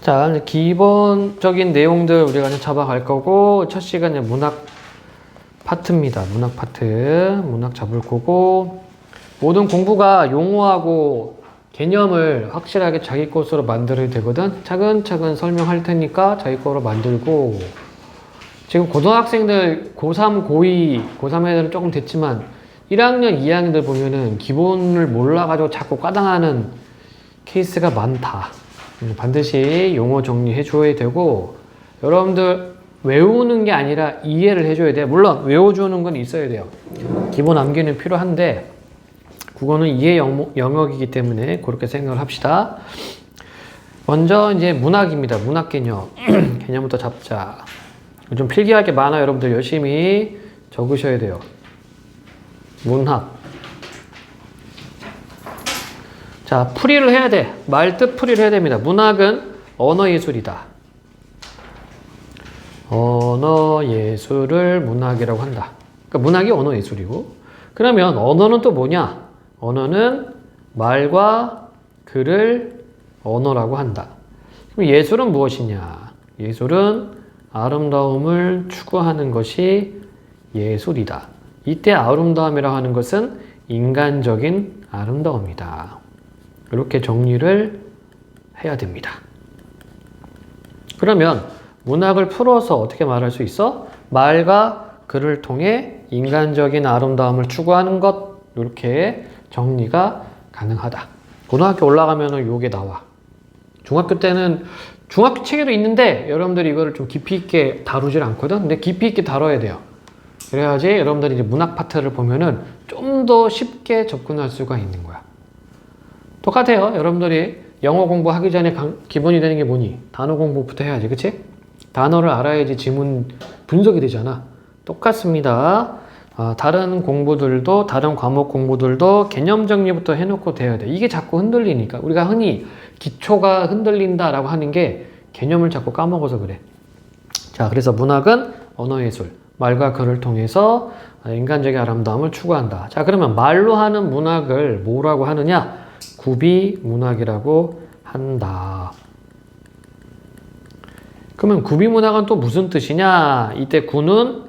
자, 이제 기본적인 내용들 우리가 이제 잡아갈 거고, 첫 시간에 문학 파트입니다. 문학 파트. 문학 잡을 거고, 모든 공부가 용어하고 개념을 확실하게 자기 것으로 만들어야 되거든. 차근차근 설명할 테니까 자기 거로 만들고, 지금 고등학생들 고3, 고2, 고3 애들은 조금 됐지만 1학년, 2학년들 보면은 기본을 몰라가지고 자꾸 과당하는 케이스가 많다. 반드시 용어 정리해 줘야 되고, 여러분들 외우는 게 아니라 이해를 해줘야 돼요. 물론 외워주는 건 있어야 돼요. 기본 암기는 필요한데 그거는 이해 영역이기 때문에 그렇게 생각을 합시다. 먼저 이제 문학입니다. 문학 개념. 개념부터 잡자. 좀 필기할 게 많아요. 여러분들 열심히 적으셔야 돼요. 문학. 자, 풀이를 해야 돼. 말뜻 풀이를 해야 됩니다. 문학은 언어예술이다. 언어예술을 문학이라고 한다. 그러니까 문학이 언어예술이고, 그러면 언어는 또 뭐냐? 언어는 말과 글을 언어라고 한다. 그럼 예술은 무엇이냐? 예술은 아름다움을 추구하는 것이 예술이다. 이때 아름다움이라고 하는 것은 인간적인 아름다움이다. 이렇게 정리를 해야 됩니다. 그러면 문학을 풀어서 어떻게 말할 수 있어? 말과 글을 통해 인간적인 아름다움을 추구하는 것, 이렇게 정리가 가능하다. 고등학교 올라가면 요게 나와. 중학교 때는 중학교 책에도 있는데 여러분들이 이거를 좀 깊이 있게 다루질 않거든. 근데 깊이 있게 다뤄야 돼요. 그래야지 여러분들이 이제 문학 파트를 보면은 좀 더 쉽게 접근할 수가 있는 거야. 똑같아요. 여러분들이 영어 공부하기 전에 기본이 되는 게 뭐니? 단어 공부부터 해야지, 그치? 단어를 알아야지 지문 분석이 되잖아. 똑같습니다. 다른 공부들도, 다른 과목 공부들도 개념 정리부터 해놓고 돼야 돼. 이게 자꾸 흔들리니까. 우리가 흔히 기초가 흔들린다라고 하는 게 개념을 자꾸 까먹어서 그래. 자, 그래서 문학은 언어예술, 말과 글을 통해서 인간적인 아름다움을 추구한다. 자, 그러면 말로 하는 문학을 뭐라고 하느냐? 구비 문학이라고 한다. 그러면 구비 문학은 또 무슨 뜻이냐? 이때 구는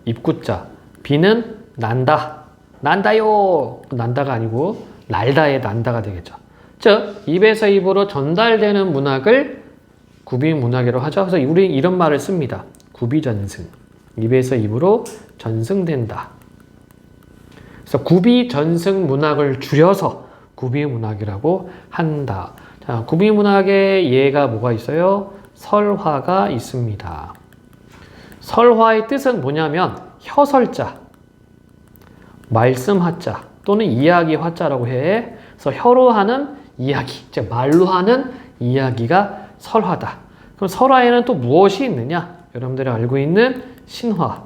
입구자, 비는 난다. 난다요. 난다가 아니고 날다의 난다가 되겠죠. 즉 입에서 입으로 전달되는 문학을 구비 문학이라고 하죠. 그래서 우리 이런 말을 씁니다. 구비전승. 입에서 입으로 전승된다. 그래서 구비전승 문학을 줄여서 구비문학이라고 한다. 자, 구비문학의 예가 뭐가 있어요? 설화가 있습니다. 설화의 뜻은 뭐냐면 혀설자, 말씀하자 또는 이야기 화자라고 해. 그래서 혀로 하는 이야기, 즉 말로 하는 이야기가 설화다. 그럼 설화에는 또 무엇이 있느냐? 여러분들이 알고 있는 신화,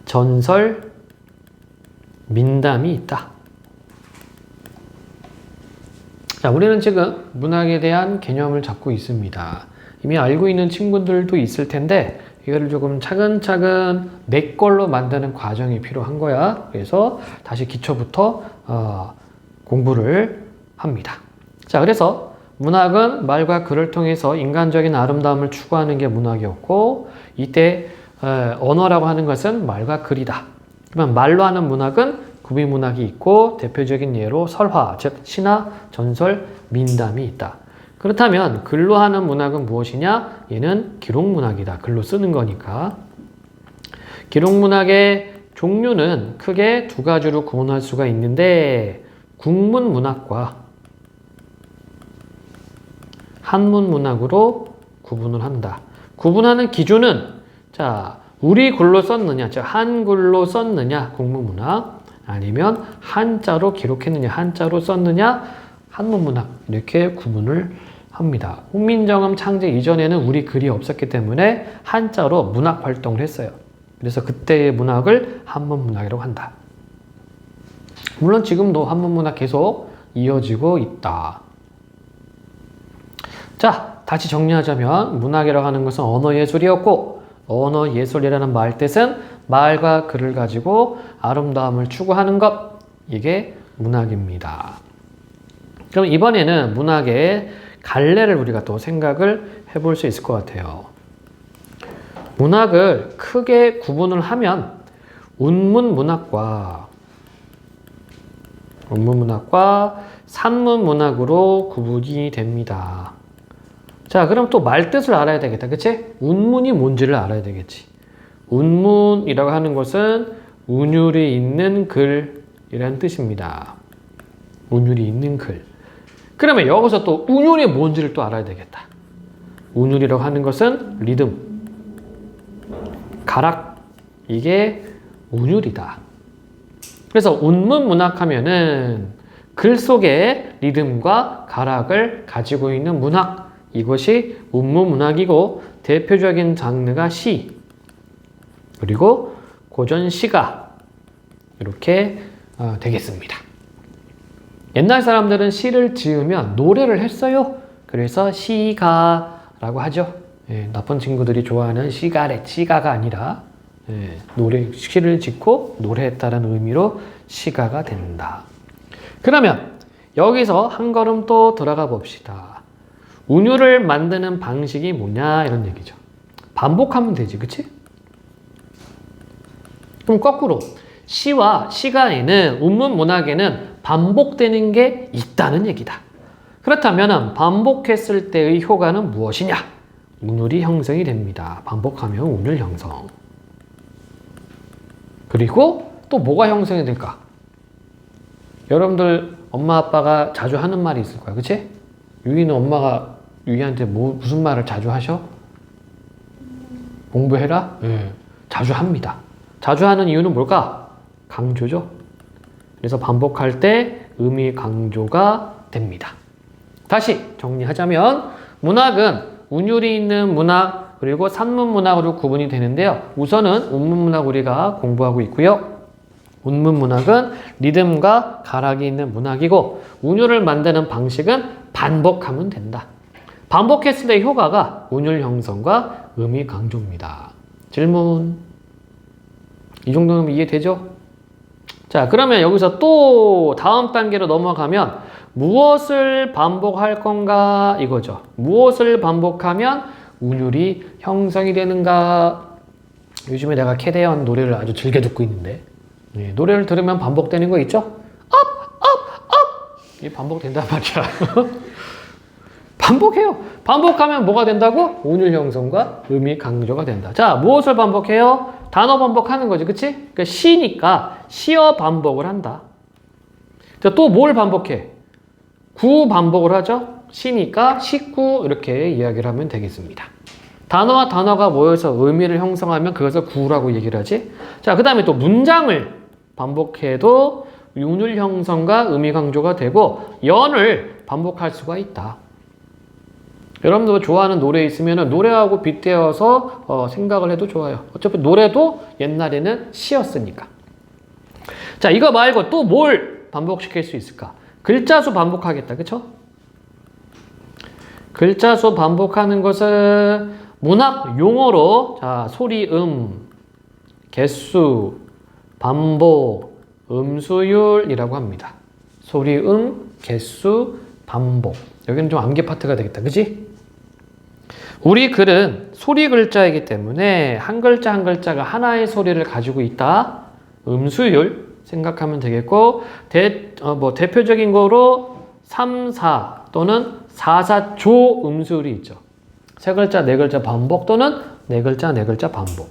전설, 민담이 있다. 자, 우리는 지금 문학에 대한 개념을 잡고 있습니다. 이미 알고 있는 친구들도 있을 텐데 이거를 조금 차근차근 내 걸로 만드는 과정이 필요한 거야. 그래서 다시 기초부터 공부를 합니다. 자, 그래서 문학은 말과 글을 통해서 인간적인 아름다움을 추구하는 게 문학이었고, 이때 언어라고 하는 것은 말과 글이다. 그러면 말로 하는 문학은 구비문학이 있고, 대표적인 예로 설화, 즉 신화, 전설, 민담이 있다. 그렇다면 글로 하는 문학은 무엇이냐? 얘는 기록문학이다. 글로 쓰는 거니까. 기록문학의 종류는 크게 두 가지로 구분할 수가 있는데, 국문문학과 한문문학으로 구분을 한다. 구분하는 기준은, 자, 우리 글로 썼느냐, 즉 한글로 썼느냐, 국문문학, 아니면 한자로 기록했느냐, 한자로 썼느냐, 한문문학, 이렇게 구분을 합니다. 훈민정음 창제 이전에는 우리 글이 없었기 때문에 한자로 문학 활동을 했어요. 그래서 그때의 문학을 한문문학이라고 한다. 물론 지금도 한문문학 계속 이어지고 있다. 자, 다시 정리하자면 문학이라고 하는 것은 언어예술이었고, 언어예술이라는 말 뜻은 말과 글을 가지고 아름다움을 추구하는 것, 이게 문학입니다. 그럼 이번에는 문학의 갈래를 우리가 또 생각을 해볼 수 있을 것 같아요. 문학을 크게 구분을 하면 운문문학과 산문문학으로 구분이 됩니다. 자, 그럼 또 말뜻을 알아야 되겠다. 그치? 운문이 뭔지를 알아야 되겠지. 운문이라고 하는 것은 운율이 있는 글이라는 뜻입니다. 운율이 있는 글. 그러면 여기서 또 운율이 뭔지를 또 알아야 되겠다. 운율이라고 하는 것은 리듬, 가락, 이게 운율이다. 그래서 운문문학 하면은 글 속에 리듬과 가락을 가지고 있는 문학, 이것이 운문문학이고 대표적인 장르가 시, 그리고 고전시가 이렇게 되겠습니다. 옛날 사람들은 시를 지으면 노래를 했어요. 그래서 시가라고 하죠. 예, 나쁜 친구들이 좋아하는 시가가 아니라 시를 짓고 노래했다는 의미로 시가가 된다. 그러면 여기서 한 걸음 또 들어가 봅시다. 운율을 만드는 방식이 뭐냐 이런 얘기죠. 반복하면 되지, 그치? 그럼 거꾸로 시와 시가에는 운문문학에는 반복되는 게 있다는 얘기다. 그렇다면 반복했을 때의 효과는 무엇이냐? 운율이 형성이 됩니다. 반복하면 운율 형성. 그리고 또 뭐가 형성이 될까? 여러분들 엄마 아빠가 자주 하는 말이 있을 거야. 그치? 유이는 엄마가 유이한테 무슨 말을 자주 하셔? 공부해라? 네. 자주 합니다. 자주 하는 이유는 뭘까? 강조죠. 그래서 반복할 때 의미 강조가 됩니다. 다시 정리하자면 문학은 운율이 있는 문학 그리고 산문문학으로 구분이 되는데요. 우선은 운문문학 우리가 공부하고 있고요. 운문문학은 리듬과 가락이 있는 문학이고 운율을 만드는 방식은 반복하면 된다. 반복했을 때 효과가 운율 형성과 의미 강조입니다. 질문. 이 정도는 이해되죠? 자, 그러면 여기서 또 다음 단계로 넘어가면 무엇을 반복할 건가 이거죠. 무엇을 반복하면 운율이 형성이 되는가. 요즘에 내가 캐대언 노래를 아주 즐겨 듣고 있는데 노래를 들으면 반복되는 거 있죠? 업! 이게 반복된단 말이야. 반복해요. 반복하면 뭐가 된다고? 운율 형성과 의미 강조가 된다. 자, 무엇을 반복해요? 단어 반복하는 거지, 그치? 그러니까 시니까 시어 반복을 한다. 자, 또 뭘 반복해? 구 반복을 하죠? 시니까 시구 이렇게 이야기를 하면 되겠습니다. 단어와 단어가 모여서 의미를 형성하면 그것을 구라고 얘기를 하지. 자, 그 다음에 또 문장을 반복해도 운율 형성과 의미 강조가 되고 연을 반복할 수가 있다. 여러분들 좋아하는 노래 있으면 노래하고 빗대어서 생각을 해도 좋아요. 어차피 노래도 옛날에는 시였으니까. 자, 이거 말고 또 뭘 반복시킬 수 있을까? 글자 수 반복하겠다. 그쵸? 글자 수 반복하는 것은 문학 용어로 자, 소리, 개수, 반복, 음수율이라고 합니다. 소리, 개수, 반복. 여기는 좀 암기 파트가 되겠다. 그치? 우리 글은 소리 글자이기 때문에 한 글자 한 글자가 하나의 소리를 가지고 있다. 음수율 생각하면 되겠고 대표적인 거로 3, 4 또는 4, 4조 음수율이 있죠. 세 글자, 네 글자 반복 또는 네 글자, 네 글자 반복.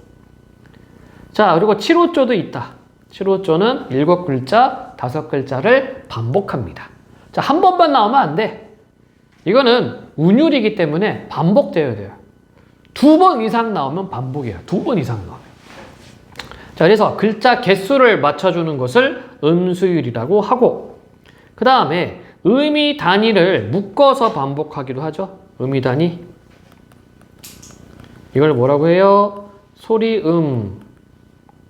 자, 그리고 7호조도 있다. 7호조는 7글자, 5글자를 반복합니다. 자, 한 번만 나오면 안 돼. 이거는 운율이기 때문에 반복되어야 돼요. 2번 이상 나오면 반복이에요. 2번 이상 나오면. 자, 그래서 글자 개수를 맞춰주는 것을 음수율이라고 하고 그 다음에 의미 단위를 묶어서 반복하기도 하죠. 의미 단위. 이걸 뭐라고 해요? 소리,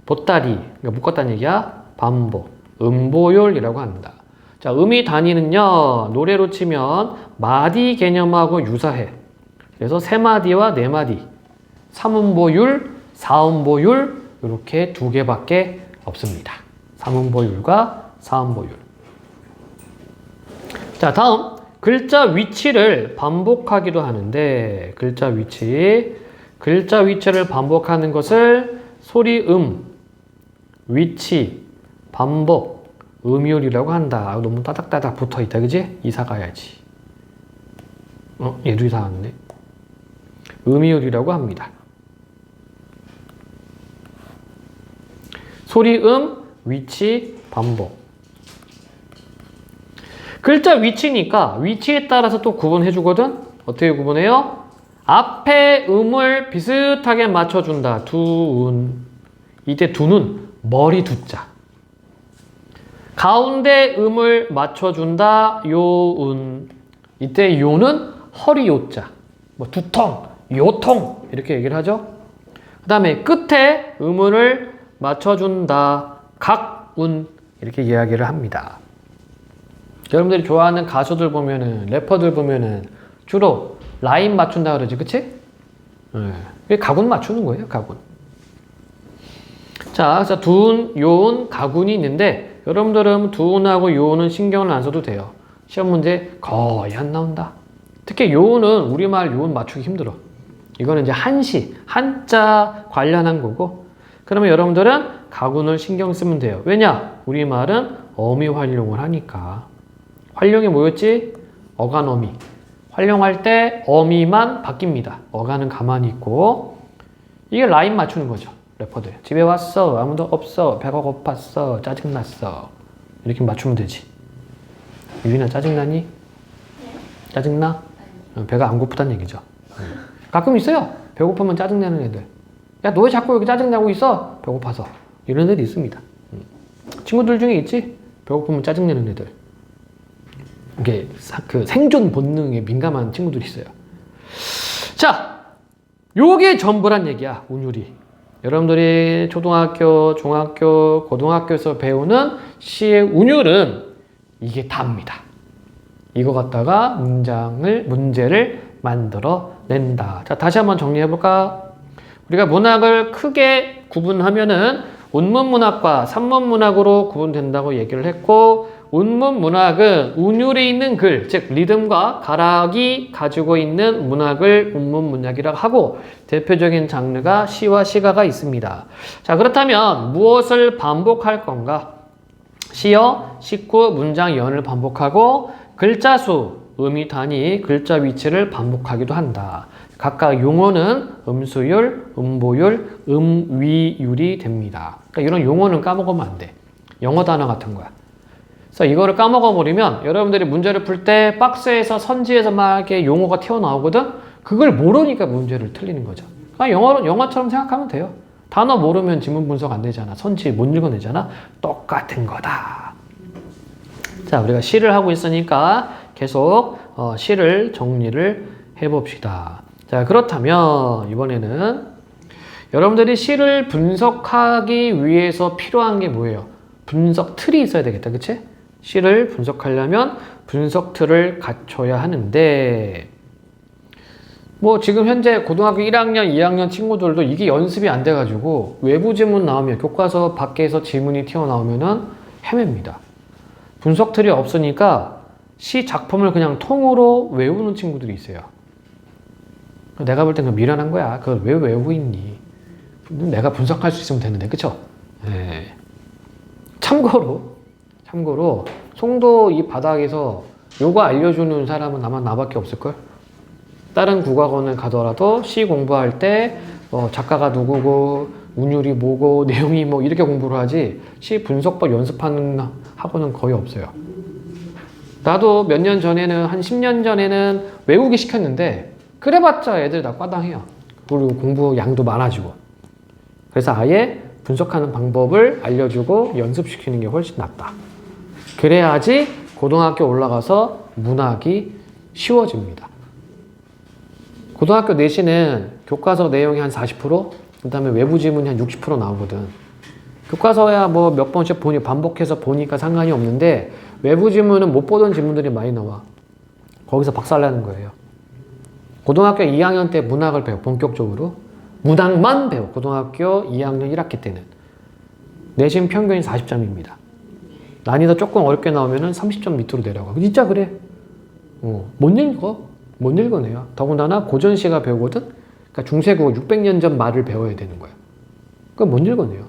보따리. 그러니까 묶었다는 얘기야. 반복. 음보율이라고 합니다. 자, 의미 단위는요, 노래로 치면 마디 개념하고 유사해. 그래서 3마디와 4마디. 3음보율, 4음보율, 이렇게 2개밖에 없습니다. 3음보율과 4음보율. 자, 다음 글자 위치를 반복하기도 하는데 글자 위치를 반복하는 것을 소리, 위치, 반복, 음율이라고 한다. 너무 따닥따닥 붙어있다. 그지? 이사 가야지. 얘도 이사 갔네. 음율이라고 합니다. 소리, 위치, 반복. 글자 위치니까 위치에 따라서 또 구분해 주거든? 어떻게 구분해요? 앞에 음을 비슷하게 맞춰준다. 두운. 이때 두는 머리 두자. 가운데 음을 맞춰준다. 요운. 이때 요는 허리 요자. 뭐 두통, 요통 이렇게 얘기를 하죠. 그 다음에 끝에 음을 맞춰준다. 각운 이렇게 이야기를 합니다. 여러분들이 좋아하는 가수들 보면은 래퍼들 보면은 주로 라인 맞춘다 그러지, 그치? 네. 가군 맞추는 거예요, 가군. 자, 그래서 두운, 요운, 가군이 있는데 여러분들은 두운하고 요운은 신경을 안 써도 돼요. 시험 문제 거의 안 나온다. 특히 요운은 우리말 요운 맞추기 힘들어. 이거는 이제 한시, 한자 관련한 거고. 그러면 여러분들은 가군을 신경 쓰면 돼요. 왜냐? 우리말은 어미 활용을 하니까. 활용이 뭐였지? 어간 어미. 활용할 때 어미만 바뀝니다. 어간은 가만히 있고. 이게 라인 맞추는 거죠. 래퍼들. 집에 왔어. 아무도 없어. 배가 고팠어. 짜증났어. 이렇게 맞추면 되지. 유인아 짜증나니? 짜증나? 배가 안 고프다는 얘기죠. 가끔 있어요. 배고프면 짜증내는 애들. 야, 너 왜 자꾸 여기 짜증내고 있어? 배고파서. 이런 애들 있습니다. 친구들 중에 있지? 배고프면 짜증내는 애들. 이게 그 생존 본능에 민감한 친구들이 있어요. 자, 요게 전부란 얘기야, 운율이. 여러분들이 초등학교, 중학교, 고등학교에서 배우는 시의 운율은 이게 답니다. 이거 갖다가 문제를 만들어 낸다. 자, 다시 한번 정리해 볼까? 우리가 문학을 크게 구분하면은 운문문학과 산문문학으로 구분된다고 얘기를 했고, 운문문학은 운율이 있는 글, 즉 리듬과 가락이 가지고 있는 문학을 운문문학이라고 하고, 대표적인 장르가 시와 시가가 있습니다. 자, 그렇다면 무엇을 반복할 건가? 시어, 식구, 문장, 연을 반복하고 글자 수, 음이 단위, 글자 위치를 반복하기도 한다. 각각 용어는 음수율, 음보율, 음위율이 됩니다. 그러니까 이런 용어는 까먹으면 안 돼. 영어 단어 같은 거야. 그래서 이거를 까먹어버리면 여러분들이 문제를 풀 때 박스에서 선지에서 막 이렇게 용어가 튀어나오거든? 그걸 모르니까 문제를 틀리는 거죠. 그러니까 영어처럼 생각하면 돼요. 단어 모르면 지문 분석 안 되잖아. 선지 못 읽어내잖아. 똑같은 거다. 자, 우리가 시를 하고 있으니까 계속 시를 정리를 해봅시다. 자, 그렇다면 이번에는 여러분들이 시를 분석하기 위해서 필요한 게 뭐예요? 분석 틀이 있어야 되겠다. 그치? 시를 분석하려면 분석 틀을 갖춰야 하는데, 뭐 지금 현재 고등학교 1학년, 2학년 친구들도 이게 연습이 안 돼가지고 외부 지문 나오면, 교과서 밖에서 지문이 튀어나오면은 헤맵니다. 분석 틀이 없으니까 시 작품을 그냥 통으로 외우는 친구들이 있어요. 내가 볼 땐 미련한 거야. 그걸 왜 외우고 있니? 내가 분석할 수 있으면 되는데, 그쵸? 네. 참고로 송도 이 바닥에서 요거 알려주는 사람은 아마 나밖에 없을걸? 다른 국어학원을 가더라도 시 공부할 때 작가가 누구고 운율이 뭐고 내용이 뭐 이렇게 공부를 하지 시 분석법 연습하는 학원은 거의 없어요. 나도 몇 년 전에는, 한 10년 전에는 외우기 시켰는데 그래봤자 애들 다 과당해요. 그리고 공부 양도 많아지고. 그래서 아예 분석하는 방법을 알려주고 연습시키는 게 훨씬 낫다. 그래야지 고등학교 올라가서 문학이 쉬워집니다. 고등학교 내신은 교과서 내용이 한 40%, 그 다음에 외부 지문이 한 60% 나오거든. 교과서야 뭐 몇 번씩 반복해서 보니까 상관이 없는데 외부 지문은 못 보던 지문들이 많이 나와. 거기서 박살나는 거예요. 고등학교 2학년 때 문학을 배워, 본격적으로. 문학만 배워, 고등학교 2학년 1학기 때는. 내신 평균이 40점입니다. 난이도 조금 어렵게 나오면 30점 밑으로 내려가. 진짜 그래. 못 읽어. 못 읽어내요. 더군다나 고전시가 배우거든. 그러니까 중세국어 600년 전 말을 배워야 되는 거야. 그건 못 읽어내요.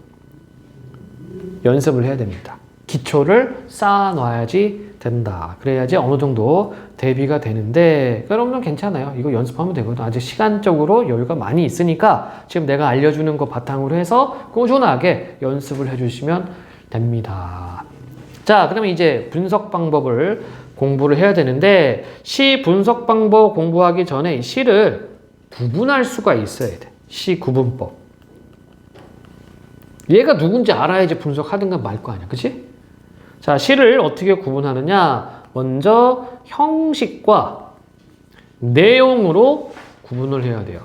연습을 해야 됩니다. 기초를 쌓아놔야지 된다. 그래야지 어느 정도 대비가 되는데 여러분은 괜찮아요. 이거 연습하면 되거든. 아직 시간적으로 여유가 많이 있으니까 지금 내가 알려주는 거 바탕으로 해서 꾸준하게 연습을 해주시면 됩니다. 자, 그러면 이제 분석 방법을 공부를 해야 되는데 시 분석 방법 공부하기 전에 이 시를 구분할 수가 있어야 돼. 시 구분법. 얘가 누군지 알아야지 분석하든가 말 거 아니야. 그치? 자, 시를 어떻게 구분하느냐? 먼저 형식과 내용으로 구분을 해야 돼요.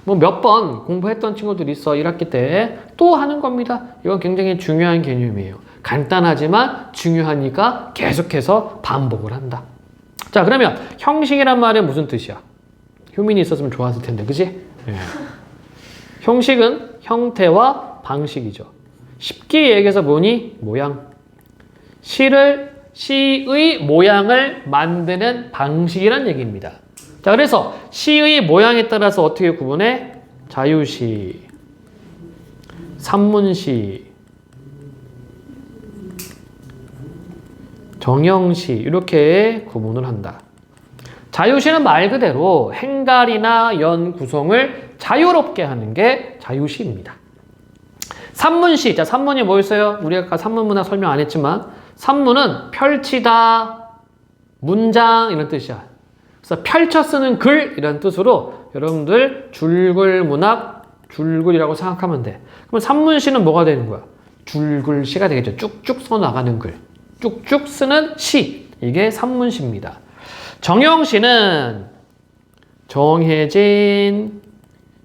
뭐 몇 번 공부했던 친구들이 있어. 1학기 때 또 하는 겁니다. 이건 굉장히 중요한 개념이에요. 간단하지만 중요하니까 계속해서 반복을 한다. 자, 그러면 형식이란 말은 무슨 뜻이야? 효민이 있었으면 좋았을 텐데, 그치? 네. 형식은 형태와 방식이죠. 쉽게 얘기해서 뭐니? 모양. 시의 모양을 만드는 방식이란 얘기입니다. 자, 그래서 시의 모양에 따라서 어떻게 구분해? 자유시, 산문시, 정형시 이렇게 구분을 한다. 자유시는 말 그대로 행갈이나 연 구성을 자유롭게 하는 게 자유시입니다. 산문시, 자, 산문이 뭐였어요? 우리가 아까 산문문학 설명 안 했지만 산문은 펼치다, 문장 이런 뜻이야. 그래서 펼쳐 쓰는 글 이런 뜻으로 여러분들 줄글문학, 줄글이라고 생각하면 돼. 그럼 산문시는 뭐가 되는 거야? 줄글시가 되겠죠. 쭉쭉 써나가는 글. 쭉쭉 쓰는 시. 이게 산문시입니다. 정형시는 정해진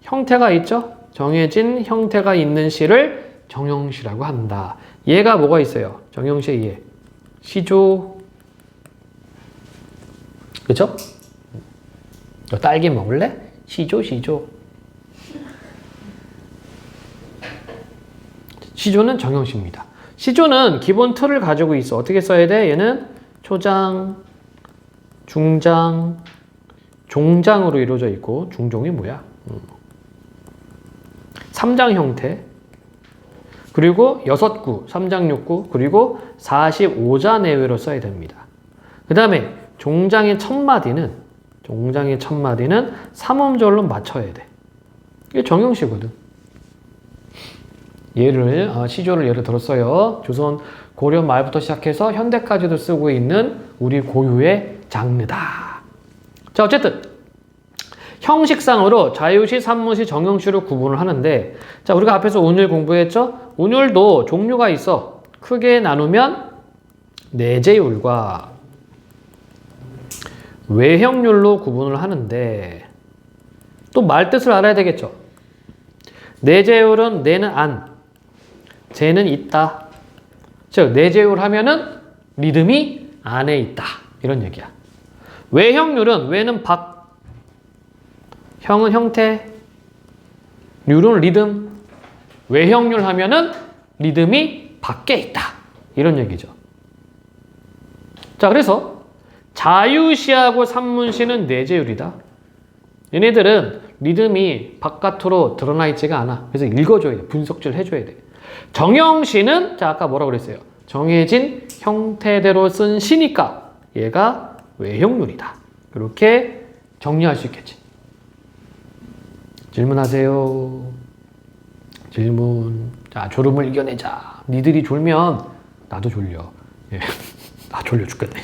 형태가 있죠? 정해진 형태가 있는 시를 정형시라고 한다. 얘가 뭐가 있어요? 정형시에 얘. 시조. 그쵸? 너 딸기 먹을래? 시조, 시조. 시조는 정형시입니다. 시조는 기본 틀을 가지고 있어. 어떻게 써야 돼? 얘는 초장, 중장, 종장으로 이루어져 있고 중종이 뭐야? 3장 형태, 그리고 6구, 3장 6구, 그리고 45자 내외로 써야 됩니다. 그 다음에 종장의 첫 마디는 3음절로 맞춰야 돼. 이게 정형시거든. 시조를 예를 들었어요. 조선 고려 말부터 시작해서 현대까지도 쓰고 있는 우리 고유의 장르다. 자, 어쨌든 형식상으로 자유시, 산문시, 정형시로 구분을 하는데, 자, 우리가 앞에서 운율 공부했죠? 운율도 종류가 있어. 크게 나누면 내재율과 외형률로 구분을 하는데, 또 말뜻을 알아야 되겠죠? 내재율은 내는 안, 재는 있다. 즉, 내재율 하면은 리듬이 안에 있다. 이런 얘기야. 외형률은 외는 밖, 형은 형태, 률은 리듬. 외형률 하면은 리듬이 밖에 있다. 이런 얘기죠. 자, 그래서 자유시하고 산문시는 내재율이다. 얘네들은 리듬이 바깥으로 드러나 있지가 않아. 그래서 읽어줘야 돼. 분석질 해줘야 돼. 정형시는, 자, 아까 뭐라고 그랬어요? 정해진 형태대로 쓴 시니까 얘가 외형률이다. 이렇게 정리할 수 있겠지. 질문하세요. 질문. 자, 졸음을 이겨내자. 니들이 졸면 나도 졸려. 예. 나 졸려 죽겠네.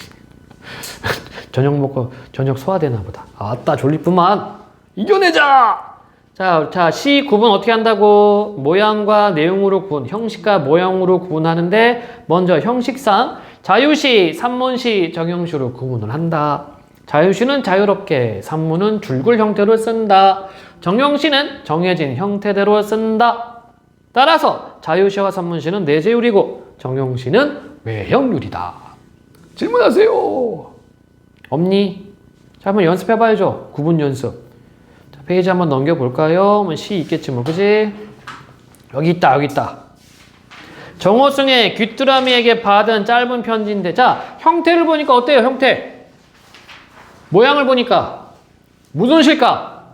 저녁 먹고 저녁 소화되나 보다. 아따, 졸리쁘만. 이겨내자! 자, 시 구분 어떻게 한다고? 모양과 내용으로 구분, 형식과 모양으로 구분하는데, 먼저 형식상 자유시, 산문시, 정형시로 구분을 한다. 자유시는 자유롭게, 산문은 줄글 형태로 쓴다. 정형시는 정해진 형태대로 쓴다. 따라서 자유시와 산문시는 내재율이고 정형시는 외형률이다. 질문하세요. 없니? 자, 한번 연습해봐야죠. 구분 연습. 자, 페이지 한번 넘겨볼까요? 시 있겠지 뭐, 그지? 여기 있다, 여기 있다. 정호승의 귀뚜라미에게 받은 짧은 편지인데, 자, 형태를 보니까 어때요, 형태? 모양을 보니까 무슨 시일까?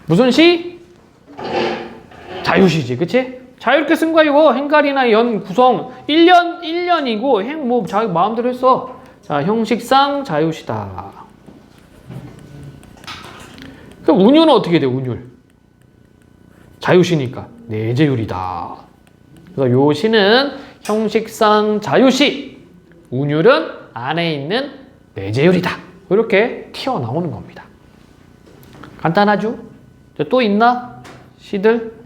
무슨 시? 자유시지, 그치? 자유롭게 쓴 거야, 이거. 행갈이나 연 구성. 1년이고, 자기 마음대로 했어. 자, 형식상 자유시다. 그럼 운율은 어떻게 돼, 운율? 자유시니까. 내재율이다. 그래서 요 시는 형식상 자유시. 운율은 안에 있는 내재율이다. 이렇게 튀어나오는 겁니다. 간단하죠? 또 있나? 시들?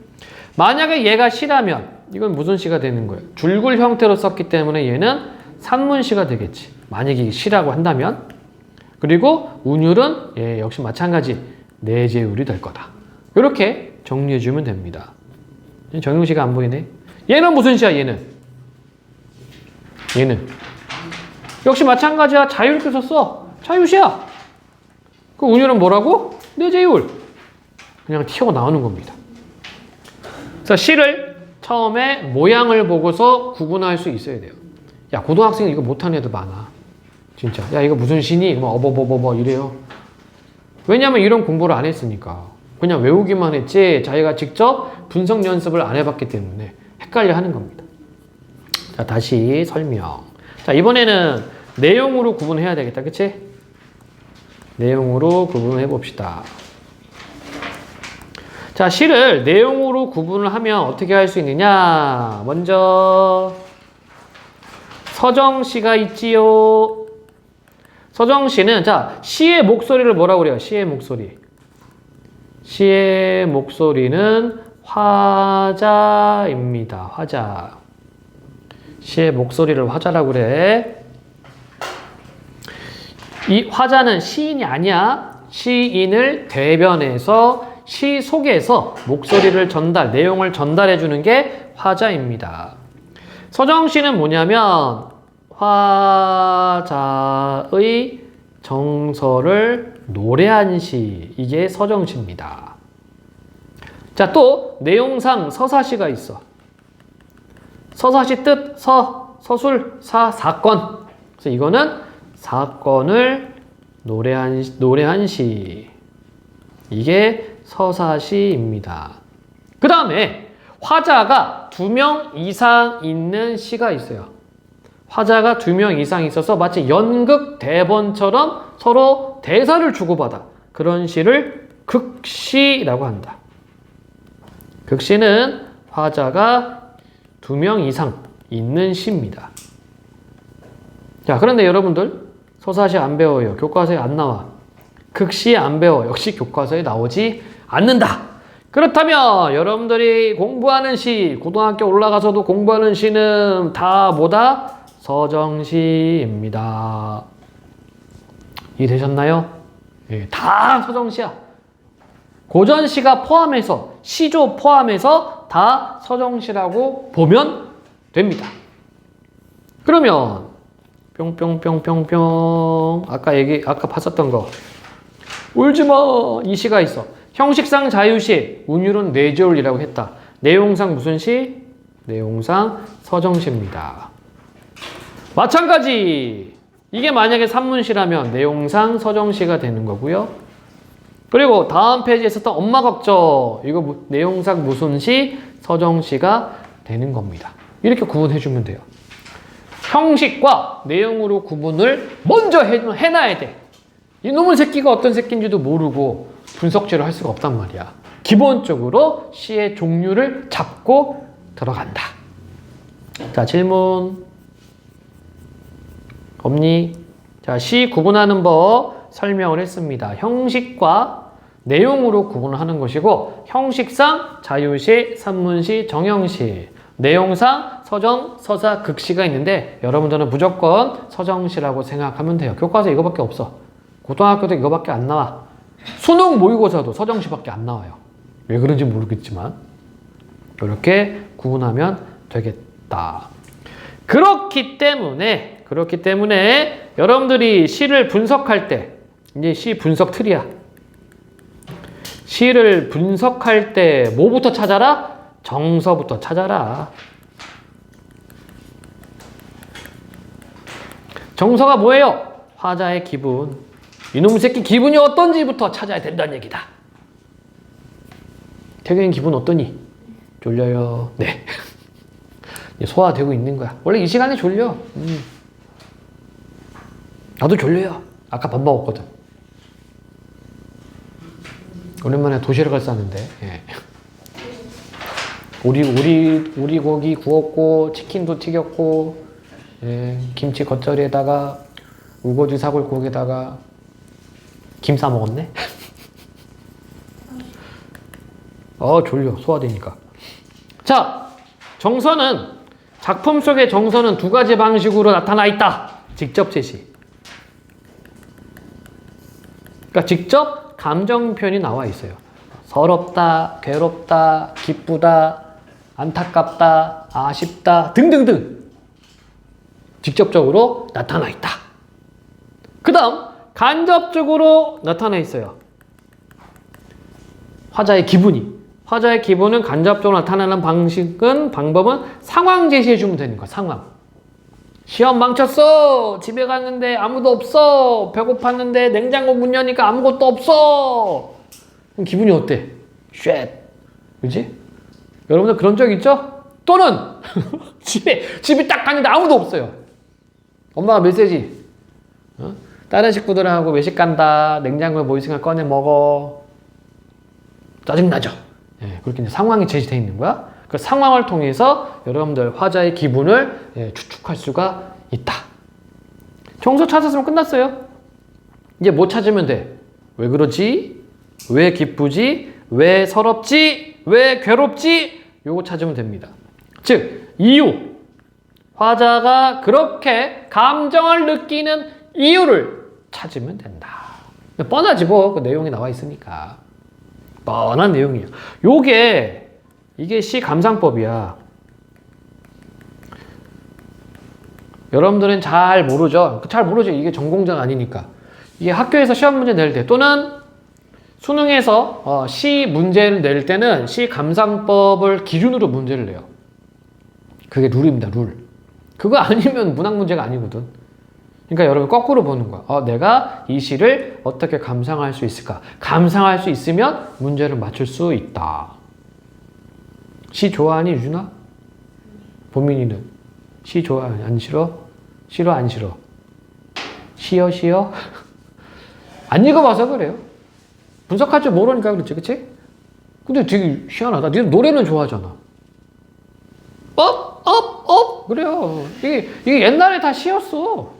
만약에 얘가 시라면 이건 무슨 시가 되는 거예요? 줄글 형태로 썼기 때문에 얘는 산문시가 되겠지. 만약에 이게 시라고 한다면. 그리고 운율은 예, 역시 마찬가지 내재율이 될 거다. 이렇게 정리해주면 됩니다. 정용시가 안 보이네. 얘는 무슨 시야? 얘는 역시 마찬가지야. 자유롭게 썼어. 자유시야. 그 운율은 뭐라고? 내재율. 그냥 튀어나오는 겁니다. 그래서 시를 처음에 모양을 보고서 구분할 수 있어야 돼요. 야, 고등학생 이거 못하는 애들 많아. 진짜. 야, 이거 무슨 시니? 어버버버버 이래요. 왜냐면 이런 공부를 안 했으니까. 그냥 외우기만 했지 자기가 직접 분석 연습을 안 해봤기 때문에 헷갈려 하는 겁니다. 자, 다시 설명. 자, 이번에는 내용으로 구분해야 되겠다. 그치? 내용으로 구분해 봅시다. 자, 시를 내용으로 구분을 하면 어떻게 할 수 있느냐? 먼저 서정시가 있지요. 서정시는 자, 시의 목소리를 뭐라고 그래요? 시의 목소리. 시의 목소리는 화자입니다. 화자. 시의 목소리를 화자라고 그래. 이 화자는 시인이 아니야. 시인을 대변해서 시 속에서 목소리를 내용을 전달해 주는 게 화자입니다. 서정시는 뭐냐면 화자의 정서를 노래한 시, 이게 서정시입니다. 자, 또 내용상 서사시가 있어. 서사시 뜻, 서술, 사건. 그래서 이거는 사건을 노래한 시. 이게 서사시입니다. 그 다음에 화자가 2명 이상 있는 시가 있어요. 화자가 2명 이상 있어서 마치 연극 대본처럼 서로 대사를 주고받아. 그런 시를 극시라고 한다. 극시는 화자가 2명 이상 있는 시입니다. 자, 그런데 여러분들 서사시 안 배워요. 교과서에 안 나와. 극시 안 배워. 역시 교과서에 나오지 않는다. 그렇다면 여러분들이 공부하는 시, 고등학교 올라가서도 공부하는 시는 다 뭐다? 서정시입니다. 이해되셨나요? 예, 다 서정시야. 고전시가 포함해서, 시조 포함해서 다 서정시라고 보면 됩니다. 그러면 뿅뿅뿅뿅뿅 아까 봤었던 거 울지마 이 시가 있어. 형식상 자유시, 운율은 내재율이라고 했다. 내용상 무슨 시? 내용상 서정시입니다. 마찬가지. 이게 만약에 산문시라면 내용상 서정시가 되는 거고요. 그리고 다음 페이지에 있었던 엄마 걱정. 이거 내용상 무슨 시? 서정시가 되는 겁니다. 이렇게 구분해주면 돼요. 형식과 내용으로 구분을 먼저 해놔야 돼. 이놈의 새끼가 어떤 새끼인지도 모르고 분석질을 할 수가 없단 말이야. 기본적으로 시의 종류를 잡고 들어간다. 자, 질문 없니? 자, 시 구분하는 법 설명을 했습니다. 형식과 내용으로 구분을 하는 것이고, 형식상 자유시, 산문시, 정형시, 내용상 서정, 서사, 극시가 있는데 여러분들은 무조건 서정시라고 생각하면 돼요. 교과서 이거밖에 없어. 고등학교도 이거밖에 안 나와. 수능 모의고사도 서정시밖에 안 나와요. 왜 그런지 모르겠지만 이렇게 구분하면 되겠다. 그렇기 때문에 여러분들이 시를 분석할 때, 이제 시 분석 틀이야. 시를 분석할 때 뭐부터 찾아라? 정서부터 찾아라. 정서가 뭐예요? 화자의 기분. 이놈 새끼 기분이 어떤지부터 찾아야 된다는 얘기다. 태경이 기분 어떠니? 졸려요. 네. 소화되고 있는 거야. 원래 이 시간에 졸려. 나도 졸려요. 아까 밥 먹었거든. 오랜만에 도시락을 쌌는데. 예. 오리 고기 구웠고 치킨도 튀겼고, 예. 김치 겉절이에다가 우거지 사골국에다가 김 싸 먹었네. 졸려. 소화되니까. 자, 정서는 작품 속의 정서는 두 가지 방식으로 나타나 있다. 직접 제시. 그러니까 직접 감정 표현이 나와 있어요. 서럽다, 괴롭다, 기쁘다, 안타깝다, 아쉽다 등등등 직접적으로 나타나 있다. 그 다음 간접적으로 나타나 있어요. 화자의 기분이. 화자의 기분은 간접적으로 나타나는 방법은 상황 제시해주면 되는 거야. 상황. 시험 망쳤어. 집에 갔는데 아무도 없어. 배고팠는데 냉장고 문 여니까 아무것도 없어. 그럼 기분이 어때? 쉣. 그지? 여러분들 그런 적 있죠? 또는 집에 딱 갔는데 아무도 없어요. 엄마가 메시지. 다른 식구들하고 외식 간다. 냉장고에 뭐 있으니까 꺼내 먹어. 짜증나죠? 예, 그렇게 이제 상황이 제시되어 있는 거야. 그 상황을 통해서 여러분들 화자의 기분을 추측할 수가 있다. 정서 찾았으면 끝났어요. 이제 뭐 찾으면 돼? 왜 그러지? 왜 기쁘지? 왜 서럽지? 왜 괴롭지? 요거 찾으면 됩니다. 즉, 이유. 화자가 그렇게 감정을 느끼는 이유를 찾으면 된다. 뻔하지 뭐. 그 내용이 나와 있으니까. 뻔한 내용이에요. 이게 시 감상법이야. 여러분들은 잘 모르죠? 잘 모르죠. 이게 전공자가 아니니까. 이게 학교에서 시험 문제 낼 때 또는 수능에서 시 문제를 낼 때는 시 감상법을 기준으로 문제를 내요. 그게 룰입니다. 룰. 그거 아니면 문학 문제가 아니거든. 그러니까 여러분 거꾸로 보는 거야. 내가 이 시를 어떻게 감상할 수 있을까? 감상할 수 있으면 문제를 맞출 수 있다. 시 좋아하니 유준아? 보민이는? 시 좋아하니? 안 싫어? 싫어 안 싫어? 싫어? 안 읽어봐서 그래요. 분석할 줄 모르니까 그렇지, 그치? 근데 되게 희한하다. 니는 노래는 좋아하잖아. 그래요. 이게 옛날에 다 시였어.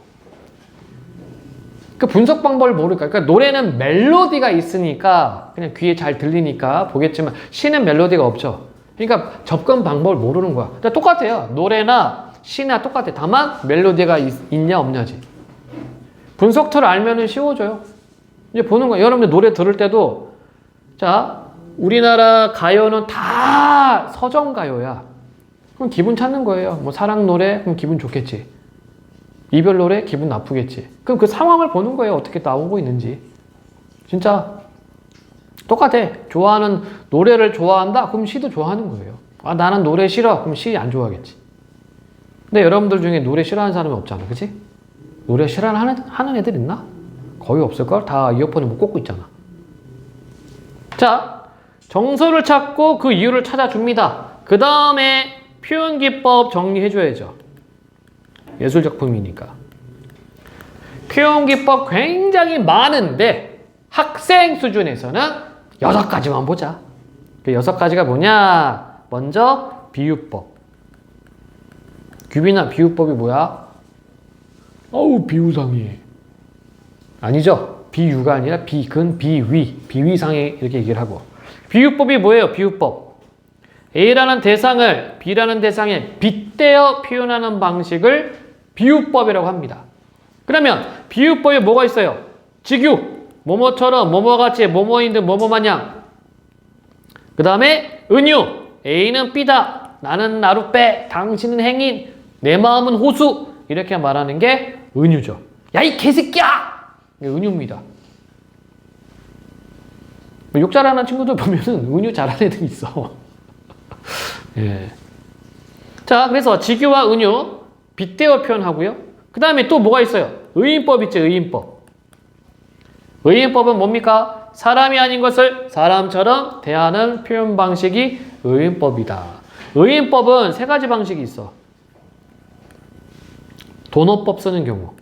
그 분석 방법을 모를까. 그러니까 노래는 멜로디가 있으니까 그냥 귀에 잘 들리니까 보겠지만 시는 멜로디가 없죠. 그러니까 접근 방법을 모르는 거야. 그러니까 똑같아요. 노래나 시나 똑같아. 다만 멜로디가 있냐 없냐지. 분석터를 알면은 쉬워져요. 이제 보는 거야. 여러분들 노래 들을 때도 자, 우리나라 가요는 다 서정가요야. 그럼 기분 찾는 거예요. 뭐 사랑 노래 그럼 기분 좋겠지. 이별 노래 기분 나쁘겠지. 그럼 그 상황을 보는 거예요. 어떻게 나오고 있는지. 진짜 똑같아. 좋아하는 노래를 좋아한다? 그럼 시도 좋아하는 거예요. 나는 노래 싫어. 그럼 시 안 좋아하겠지. 근데 여러분들 중에 노래 싫어하는 사람이 없잖아. 그치? 노래 싫어하는 애들 있나? 거의 없을걸? 다 이어폰에 못 꽂고 있잖아. 자, 정서를 찾고 그 이유를 찾아줍니다. 그 다음에 표현기법 정리해줘야죠. 예술작품이니까. 표현기법 굉장히 많은데 학생 수준에서는 6가지만 보자. 그 6가지가 뭐냐? 먼저 비유법. 규빈아, 비유법이 뭐야? 비유상해. 아니죠. 비유가 아니라 비근, 비위. 비위상해 이렇게 얘기를 하고. 비유법이 뭐예요? 비유법. A라는 대상을 B라는 대상에 빗대어 표현하는 방식을 비유법이라고 합니다. 그러면 비유법에 뭐가 있어요? 직유, 뭐뭐처럼, 뭐뭐같이, 뭐뭐인 듯, 뭐뭐마냥. 그 다음에 은유, A는 B다, 나는 나룻배, 당신은 행인, 내 마음은 호수. 이렇게 말하는 게 은유죠. 야, 이 개새끼야! 이게 은유입니다. 욕 잘하는 친구들 보면은 은유 잘하는 애들 있어. 예. 자, 그래서 직유와 은유 빗대어 표현하고요. 그 다음에 또 뭐가 있어요? 의인법 있지, 의인법. 의인법은 뭡니까? 사람이 아닌 것을 사람처럼 대하는 표현 방식이 의인법이다. 의인법은 세 가지 방식이 있어. 돈호법 쓰는 경우.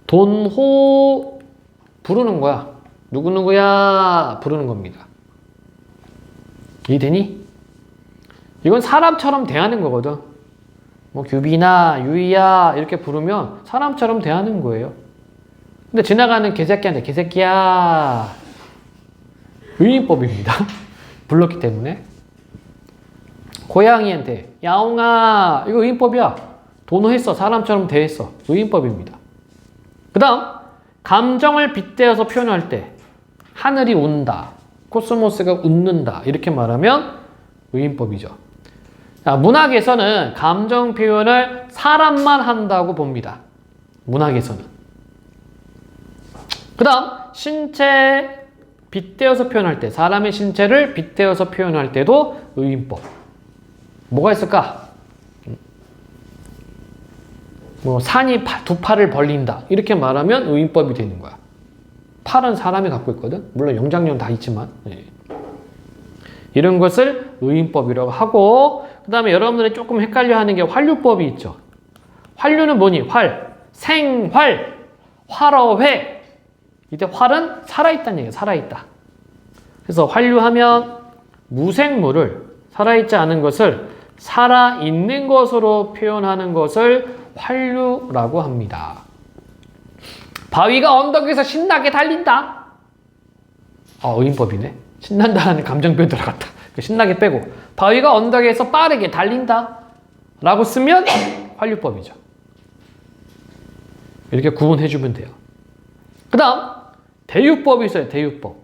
돈호 부르는 거야. 누구누구야 부르는 겁니다. 이해되니? 이건 사람처럼 대하는 거거든. 뭐 규빈아, 유이야 이렇게 부르면 사람처럼 대하는 거예요. 근데 지나가는 개새끼한테 개새끼야 의인법입니다. 불렀기 때문에. 고양이한테 야옹아 이거 의인법이야. 돈호했어. 사람처럼 대했어. 의인법입니다. 그 다음 감정을 빗대어서 표현할 때 하늘이 운다. 코스모스가 웃는다. 이렇게 말하면 의인법이죠. 자, 문학에서는 감정 표현을 사람만 한다고 봅니다. 문학에서는. 그 다음 신체 빗대어서 표현할 때 사람의 신체를 빗대어서 표현할 때도 의인법. 뭐가 있을까? 뭐 산이 두 팔을 벌린다. 이렇게 말하면 의인법이 되는 거야. 팔은 사람이 갖고 있거든. 물론 영장류는 다 있지만. 네. 이런 것을 의인법이라고 하고 그 다음에 여러분들이 조금 헷갈려하는 게 활류법이 있죠. 활류는 뭐니? 활, 생활, 활어회. 이때 활은 살아있다는 얘기예요. 살아있다. 그래서 활류하면 무생물을 살아있지 않은 것을 살아있는 것으로 표현하는 것을 활류라고 합니다. 바위가 언덕에서 신나게 달린다. 의인법이네. 신난다는 감정 표현 들어갔다. 신나게 빼고 바위가 언덕에서 빠르게 달린다 라고 쓰면 활류법이죠. 이렇게 구분해주면 돼요. 그 다음 대유법이 있어요. 대유법.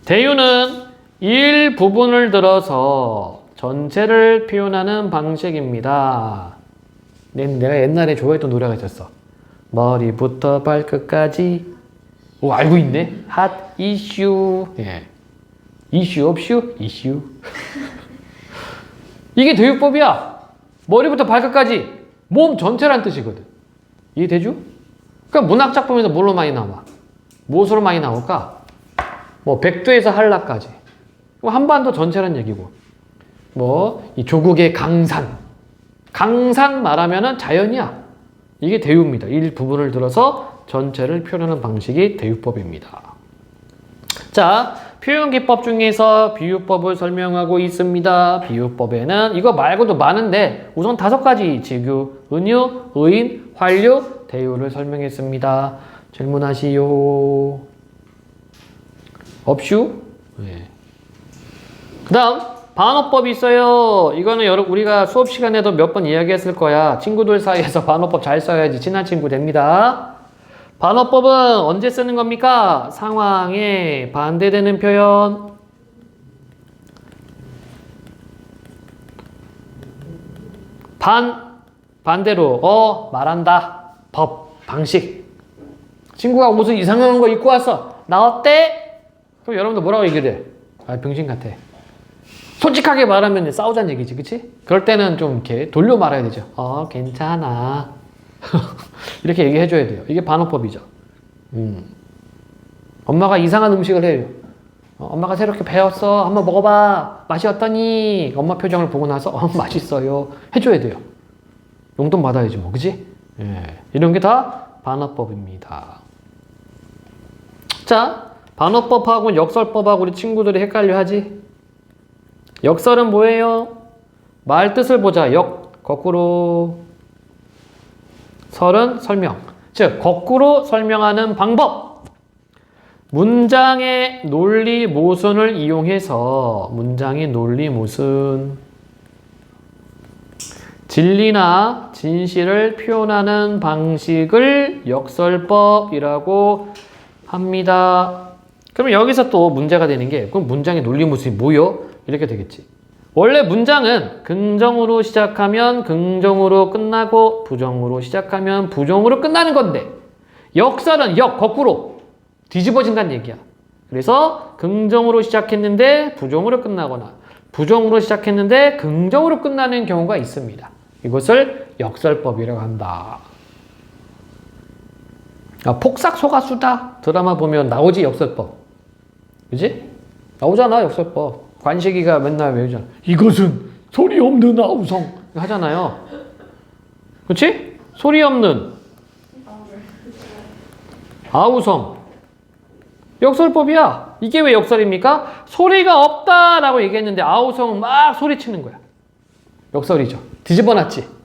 대유는 일부분을 들어서 전체를 표현하는 방식입니다. 내가 옛날에 좋아했던 노래가 있었어. 머리부터 발끝까지. 오, 알고 있네. 핫 이슈. 예. 이슈 없슈 이슈. 이게 대유법이야. 머리부터 발끝까지 몸 전체란 뜻이거든. 이해되죠? 그러니까 문학작품에서 뭘로 많이 나와? 무엇으로 많이 나올까? 뭐 백두에서 한라까지. 한반도 전체란 얘기고. 뭐 이 조국의 강산. 강산 말하면은 자연이야. 이게 대유입니다. 일부분을 들어서 전체를 표현하는 방식이 대유법입니다. 자, 표현기법 중에서 비유법을 설명하고 있습니다. 비유법에는 이거 말고도 많은데 우선 5가지 지규, 은유, 의인, 활류, 대유를 설명했습니다. 질문하시오. 없슈? 네. 그 다음 반어법이 있어요. 이거는 우리가 수업 시간에도 몇 번 이야기했을 거야. 친구들 사이에서 반어법 잘 써야지 친한 친구 됩니다. 반어법은 언제 쓰는 겁니까? 상황에 반대되는 표현. 반대로 말한다. 법, 방식. 친구가 옷을 이상한 거 입고 왔어. 나 어때? 그럼 여러분들 뭐라고 얘기를 해? 병신 같아. 솔직하게 말하면 싸우자는 얘기지, 그치? 그럴 때는 좀 이렇게 돌려 말해야 되죠. 괜찮아. 이렇게 얘기해줘야 돼요. 이게 반어법이죠. 엄마가 이상한 음식을 해요. 엄마가 새롭게 배웠어. 한번 먹어봐. 맛이 어떠니? 엄마 표정을 보고 나서 맛있어요. 해줘야 돼요. 용돈 받아야지 뭐, 그치? 예. 이런 게 다 반어법입니다. 자, 반어법하고 역설법하고 우리 친구들이 헷갈려 하지? 역설은 뭐예요? 말 뜻을 보자. 거꾸로. 설은 설명. 즉, 거꾸로 설명하는 방법. 문장의 논리 모순을 이용해서 문장의 논리 모순. 진리나 진실을 표현하는 방식을 역설법이라고 합니다. 그러면 여기서 또 문제가 되는 게 그럼 문장의 논리 모순이 뭐요? 이렇게 되겠지. 원래 문장은 긍정으로 시작하면 긍정으로 끝나고 부정으로 시작하면 부정으로 끝나는 건데 역설은 거꾸로 뒤집어진다는 얘기야. 그래서 긍정으로 시작했는데 부정으로 끝나거나 부정으로 시작했는데 긍정으로 끝나는 경우가 있습니다. 이것을 역설법이라고 한다. 폭삭 속았수다 드라마 보면 나오지 역설법. 그지? 나오잖아 역설법. 관식이가 맨날 외우잖아. 이것은 소리 없는 아우성 하잖아요. 그치? 소리 없는 아우성. 역설법이야. 이게 왜 역설입니까? 소리가 없다라고 얘기했는데 아우성은 막 소리치는 거야. 역설이죠. 뒤집어놨지.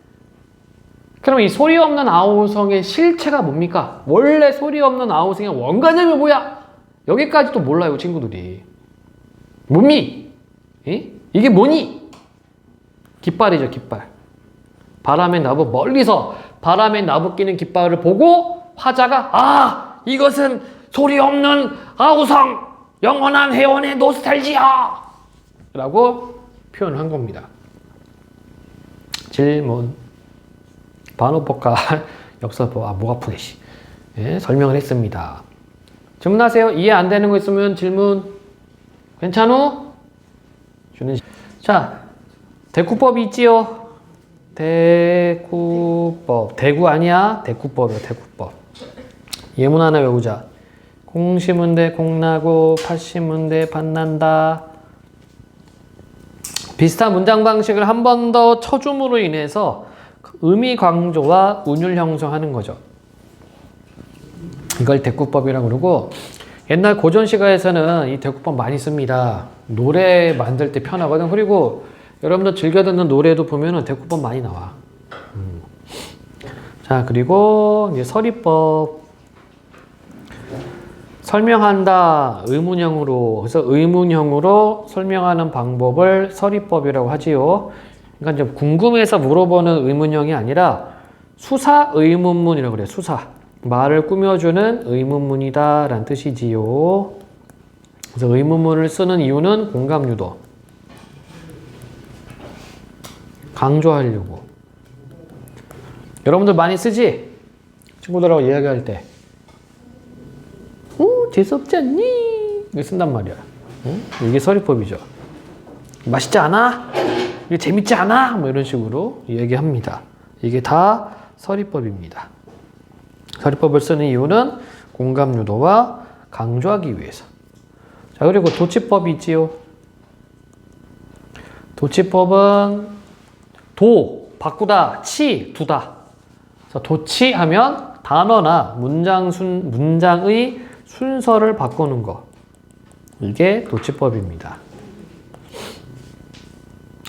그럼 이 소리 없는 아우성의 실체가 뭡니까? 원래 소리 없는 아우성의 원가념이 뭐야? 여기까지도 몰라요 친구들이. 뭐니? 이게 뭐니? 깃발이죠 깃발. 바람에 나부 멀리서 바람에 나부끼는 깃발을 보고 화자가 이것은 소리 없는 아우성 영원한 회원의 노스탈지아 라고 표현한 겁니다. 질문. 반어법과 역설법. 목 아프게 설명을 했습니다. 질문하세요. 이해 안 되는 거 있으면 질문. 괜찮어? 자, 대구법이 있지요. 대구법. 대구 아니야? 대구법이야 대구법. 예문 하나 외우자. 공 심은 데 공 나고 팥 심은 데 팥 난다. 비슷한 문장 방식을 한 번 더 쳐줌으로 인해서 의미 강조와 운율 형성하는 거죠. 이걸 대구법이라고 그러고 옛날 고전 시가에서는 이 대구법 많이 씁니다. 노래 만들 때 편하거든. 그리고 여러분들 즐겨 듣는 노래도 보면은 대구법 많이 나와. 자, 그리고 이제 서리법. 설명한다 의문형으로. 그래서 의문형으로 설명하는 방법을 서리법이라고 하지요. 그러니까 이제 궁금해서 물어보는 의문형이 아니라 수사 의문문이라고 그래요. 수사. 말을 꾸며주는 의문문이다 라는 뜻이지요. 그래서 의문문을 쓰는 이유는 공감 유도. 강조하려고. 여러분들 많이 쓰지? 친구들하고 이야기할 때. 재수없지 않니? 이거 쓴단 말이야. 이게 서리법이죠. 맛있지 않아? 이게 재밌지 않아? 뭐 이런 식으로 얘기합니다. 이게 다 서리법입니다. 서리법을 쓰는 이유는 공감 유도와 강조하기 위해서. 자, 그리고 도치법이 있지요. 도치법은 도, 바꾸다, 치, 두다. 그래서 도치하면 단어나 문장의 순서를 바꾸는 거. 이게 도치법입니다.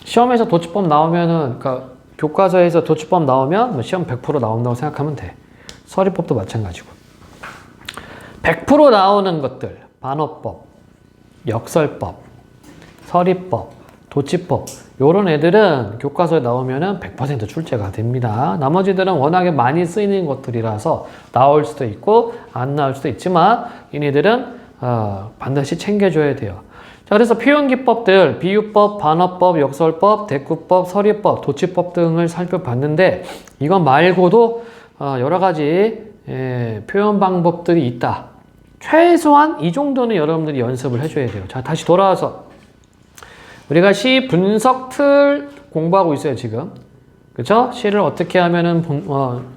시험에서 도치법 나오면은, 그러니까 교과서에서 도치법 나오면 뭐 시험 100% 나온다고 생각하면 돼. 서리법도 마찬가지고. 100% 나오는 것들, 반어법, 역설법, 서리법, 도치법, 요런 애들은 교과서에 나오면은 100% 출제가 됩니다. 나머지들은 워낙에 많이 쓰이는 것들이라서 나올 수도 있고 안 나올 수도 있지만 얘네들은 반드시 챙겨줘야 돼요. 자, 그래서 표현기법들, 비유법, 반어법, 역설법, 대꾸법, 서리법, 도치법 등을 살펴봤는데 이것 말고도 여러 가지 표현 방법들이 있다. 최소한 이 정도는 여러분들이 연습을 해줘야 돼요. 자, 다시 돌아와서 우리가 시 분석 틀 공부하고 있어요, 지금. 그쵸? 시를 어떻게 하면은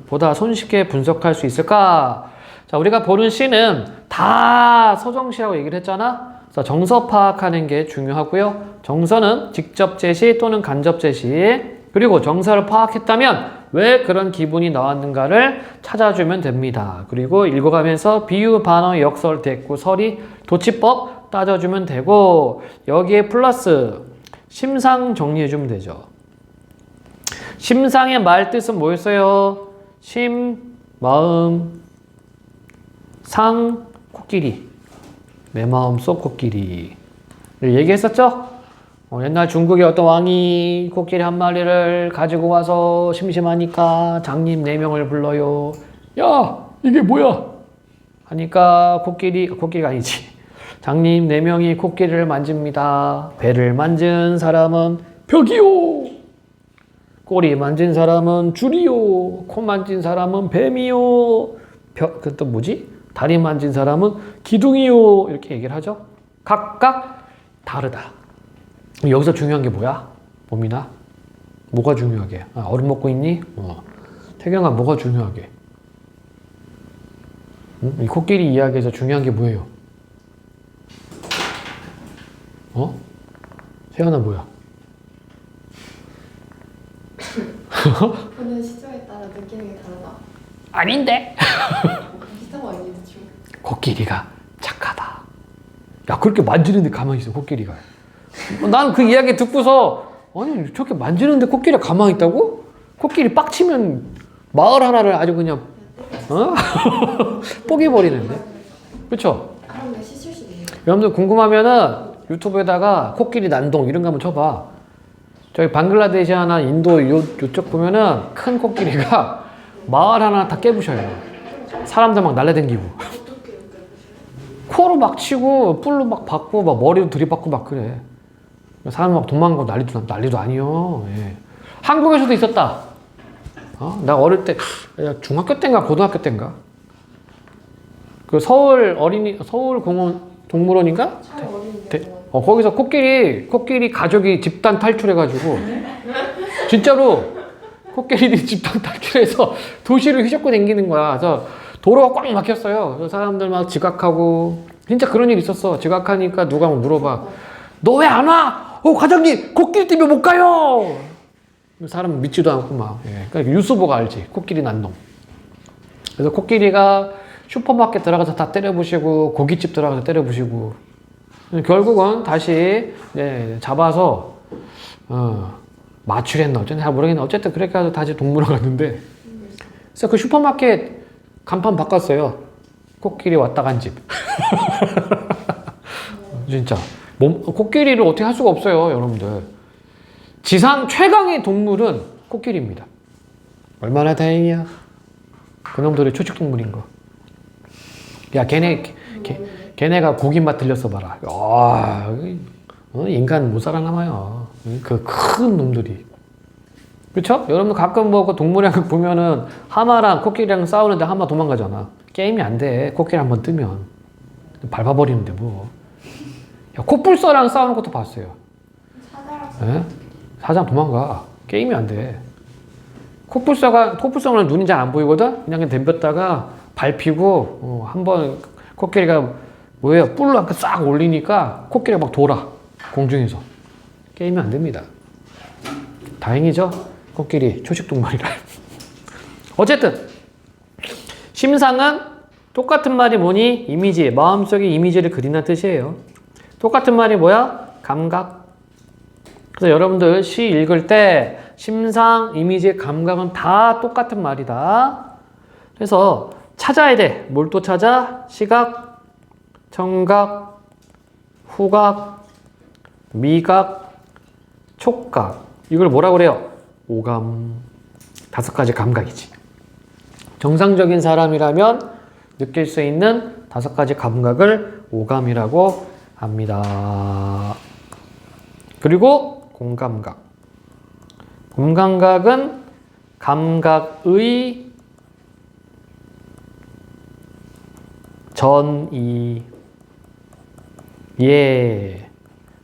보다 손쉽게 분석할 수 있을까? 자, 우리가 보는 시는 다 서정시라고 얘기를 했잖아? 그래서 정서 파악하는 게 중요하고요. 정서는 직접 제시 또는 간접 제시. 그리고 정서를 파악했다면 왜 그런 기분이 나왔는가를 찾아주면 됩니다. 그리고 읽어가면서 비유, 반어, 역설, 대꾸, 서리, 도치법 따져주면 되고 여기에 플러스 심상 정리해주면 되죠. 심상의 말 뜻은 뭐였어요? 심, 마음, 상, 코끼리. 내 마음 속 코끼리. 얘기했었죠? 옛날 중국의 어떤 왕이 코끼리 한 마리를 가지고 와서 심심하니까 장님 4명을 불러요. 야, 이게 뭐야? 하니까 코끼리가 아니지. 장님 4명이 코끼리를 만집니다. 배를 만진 사람은 벽이요. 꼬리 만진 사람은 줄이요. 코 만진 사람은 뱀이요. 그 또 뭐지? 다리 만진 사람은 기둥이요. 이렇게 얘기를 하죠. 각각 다르다. 여기서 중요한 게 뭐야? 봄이나? 뭐가 중요하게? 얼음 먹고 있니? 태경아, 뭐가 중요하게? 이 코끼리 이야기에서 중요한 게 뭐예요? 세연아 뭐야? 보는 시점에 따라 느끼는 게 다르다. 아닌데? 비슷한 거 아니에요, 대충? 코끼리가 착하다. 야, 그렇게 만지는데 가만히 있어, 코끼리가. 나는 그 이야기 듣고서, 아니, 저렇게 만지는데 코끼리가 가만히 있다고? 코끼리 빡치면 마을 하나를 아주 그냥, 뽀개버리는데? 그쵸? 그럼 내 시출시네요. 여러분들 궁금하면은 유튜브에다가 코끼리 난동 이런 거 한번 쳐봐. 저기 방글라데시아나 인도 요쪽 보면은 큰 코끼리가 마을 하나 다 깨부셔요. 사람들 막 날라다니고. 코로 막 치고 뿔로 막 박고 막 머리도 들이받고 막 그래. 사람 막 도망가고 난리도 아니요. 예. 한국에서도 있었다. 나 어릴 때 중학교 때인가 고등학교 때인가 그 서울 공원 동물원인가? 거기서 코끼리 가족이 집단 탈출해가지고 진짜로 코끼리들이 집단 탈출해서 도시를 휘젓고 다니는 거야. 그래서 도로가 꽉 막혔어요. 그래서 사람들 막 지각하고 진짜 그런 일 있었어. 지각하니까 누가 막 물어봐. 너 왜 안 와? 과장님 코끼리 때문에 못 가요. 사람 믿지도 않고 막. 예. 그러니까 유수보가 알지. 코끼리 난놈. 그래서 코끼리가 슈퍼마켓 들어가서 다 때려부시고 고깃집 들어가서 때려부시고 결국은 다시 잡아서 마취했나 어쨌든 잘 모르겠는데 어쨌든 그렇게 해서 다시 동물원 갔는데 그래서 그 슈퍼마켓 간판 바꿨어요. 코끼리 왔다 간 집. 진짜 코끼리를 어떻게 할 수가 없어요, 여러분들. 지상 최강의 동물은 코끼리입니다. 얼마나 다행이야. 그놈들의 초식동물인 거. 야, 걔네가 고기 맛 들렸어 봐라. 인간 못 살아남아요. 그 큰 놈들이. 그쵸? 여러분 가끔 뭐 그 동물원 보면은 하마랑 코끼리랑 싸우는데 하마 도망가잖아. 게임이 안 돼. 코끼리 한번 뜨면. 밟아버리는데 뭐. 야, 코뿔소랑 싸우는 것도 봤어요. 예? 사장 도망가. 게임이 안 돼. 코뿔소는 눈이 잘 안 보이거든? 그냥 덤볐다가 밟히고, 한번 코끼리가 뭐예요? 뿔로 한번 싹 올리니까 코끼리가 막 돌아. 공중에서. 게임이 안 됩니다. 다행이죠? 코끼리 초식동물이라. 어쨌든, 심상은 똑같은 말이 뭐니? 이미지. 마음속에 이미지를 그리는 뜻이에요. 똑같은 말이 뭐야? 감각. 그래서 여러분들 시 읽을 때 심상, 이미지, 감각은 다 똑같은 말이다. 그래서 찾아야 돼. 뭘 또 찾아? 시각, 청각, 후각, 미각, 촉각. 이걸 뭐라고 그래요? 오감. 5가지 감각이지. 정상적인 사람이라면 느낄 수 있는 5가지 감각을 오감이라고 합니다. 그리고 공감각. 공감각은 감각의 전이. 예.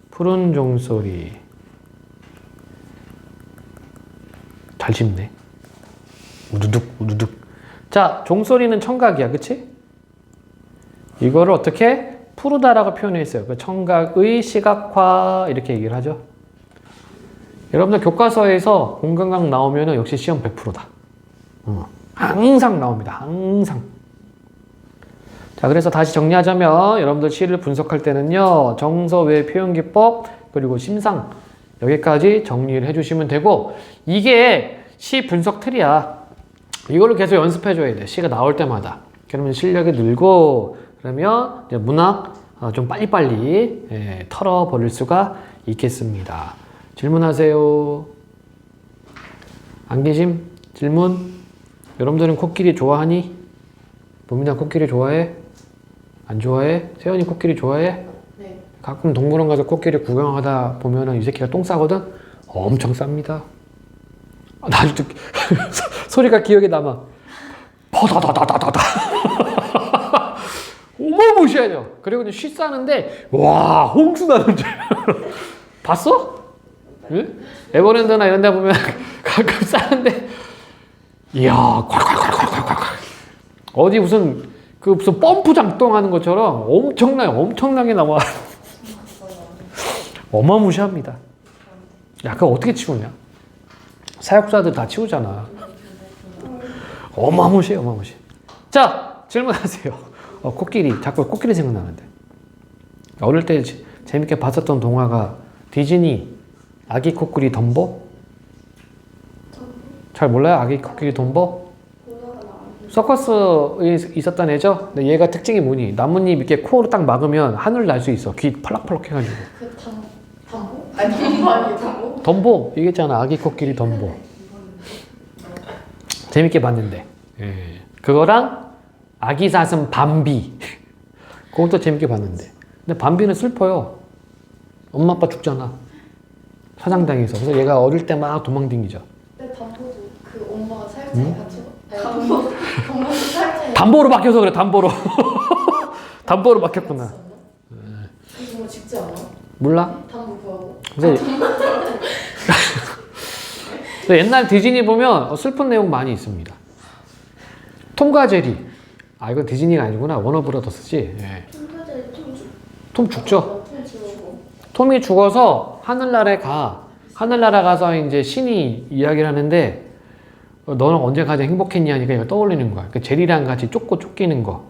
푸른 종소리. 잘 짚네. 우두둑 우두둑. 자, 종소리는 청각이야. 그치? 이거를 어떻게? 푸르다라고 표현했어요. 그 청각의 시각화 이렇게 얘기를 하죠. 여러분들 교과서에서 공감각 나오면 역시 시험 100%다. 항상 나옵니다. 항상. 자, 그래서 다시 정리하자면 여러분들 시를 분석할 때는요. 정서, 외, 표현기법, 그리고 심상 여기까지 정리를 해주시면 되고 이게 시 분석 틀이야. 이거를 계속 연습해줘야 돼. 시가 나올 때마다. 그러면 실력이 늘고 그러면 이제 문학 좀 빨리빨리 털어버릴 수가 있겠습니다. 질문하세요. 안계심? 질문? 여러분들은 코끼리 좋아하니? 봄이나 코끼리 좋아해? 안 좋아해? 세연이 코끼리 좋아해? 네. 가끔 동물원 가서 코끼리 구경하다 보면은 이 새끼가 똥 싸거든? 엄청 쌉니다. 나도 소리가 기억에 남아. 버다다다다다다. 어마무시하죠. 그리고 이제 쉬 싸는데 와 홍수 나는데 봤어? 응? 에버랜드나 이런 데 보면 가끔 싸는데 이야 콸콸콸콸콸콸 어디 무슨 그 무슨 펌프 작동하는 것처럼 엄청나게 나와. 어마무시합니다. 야, 그거 어떻게 치우냐? 사육사들 다 치우잖아. 어마무시해. 자, 질문하세요. 코끼리. 자꾸 코끼리 생각나는데. 어릴 때 재밌게 봤었던 동화가 디즈니 아기 코끼리 덤보? 잘 몰라요? 아기 코끼리 덤보? 서커스에 있었던 애죠? 근데 얘가 특징이 뭐니? 나뭇잎 이렇게 코로 딱 막으면 하늘 날 수 있어. 귀 펄럭펄럭 해가지고. 그 담보? 아니 담보 아니에요 담보? 덤보 얘기했잖아. 아기 코끼리 덤보. 재밌게 봤는데. 예. 그거랑 아기 사슴 밤비. 그것도 재밌게 봤는데. 근데 밤비는 슬퍼요. 엄마 아빠 죽잖아. 사장당해서. 그래서 얘가 어릴 때 막 도망다니죠. 근데 담보도 그 엄마가 사육장에 같이 담보 사육장에 담보로 바뀌어서 그래. 담보로. 담보로 바뀌었구나. 정말 죽지 않아? 몰라? 담보 구하고 근데 근데 옛날 디즈니 보면 슬픈 내용 많이 있습니다. 톰과 제리. 아, 이건 디즈니가 아니구나. 워너브라더스지. 예. 톰 죽죠. 톰이 죽어서 하늘나라에 가. 하늘나라 가서 이제 신이 이야기를 하는데 너는 언제 가장 행복했냐 하니까 이거 떠올리는 거야. 그 제리랑 같이 쫓기는 거.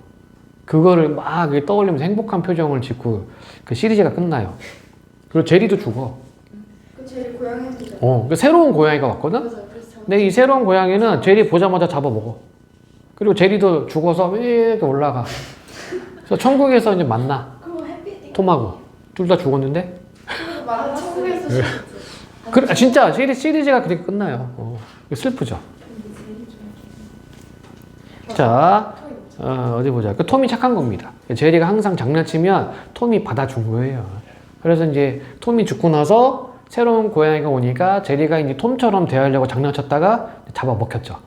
그거를 막 떠올리면서 행복한 표정을 짓고 그 시리즈가 끝나요. 그리고 제리도 죽어. 그 제리 고양이인데 그 새로운 고양이가 왔거든? 그래서 근데 이 새로운 고양이는 제리 보자마자 잡아먹어. 그리고 제리도 죽어서 이렇게 올라가. 그래서 천국에서 이제 만나. 그럼 해피엔딩 톰하고. 둘 다 죽었는데? 말은 천국에서 죽었지 그래, 진짜 시리즈가 그렇게 끝나요. 슬프죠. 자, 어디 보자. 그 톰이 착한 겁니다. 제리가 항상 장난치면 톰이 받아준 거예요. 그래서 이제 톰이 죽고 나서 새로운 고양이가 오니까 제리가 이제 톰처럼 대하려고 장난쳤다가 잡아먹혔죠.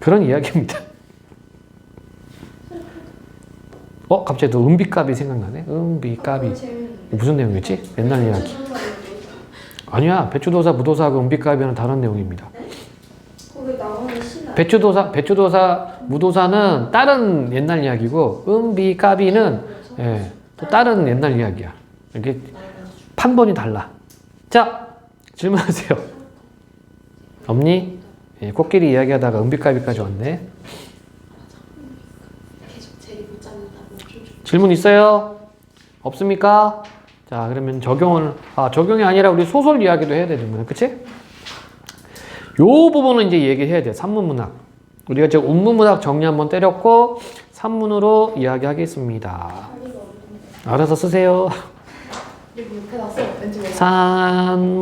그런 이야기입니다. 갑자기 또 은비까비 생각나네. 은비까비. 무슨 내용이었지? 옛날 이야기. 아니야. 배추도사, 무도사하고 은비까비는 다른 내용입니다. 거기 나오는 신화 배추도사, 무도사는 다른 옛날 이야기고 은비까비는 또 다른 옛날 이야기야. 이게 판본이 달라. 자, 질문하세요. 없니? 코끼리 이야기하다가 은비까비까지 왔네. 계속 제리 못 잡는다고 질문 있어요? 없습니까? 자, 그러면 적용이 아니라 우리 소설 이야기도 해야 되는구나. 그치? 요 부분은 이제 얘기해야 돼. 산문문학. 우리가 지금 운문문학 정리 한번 때렸고 산문으로 이야기하겠습니다. 알아서 쓰세요. 여기 옆에 놨어 왼쪽에 산문문학.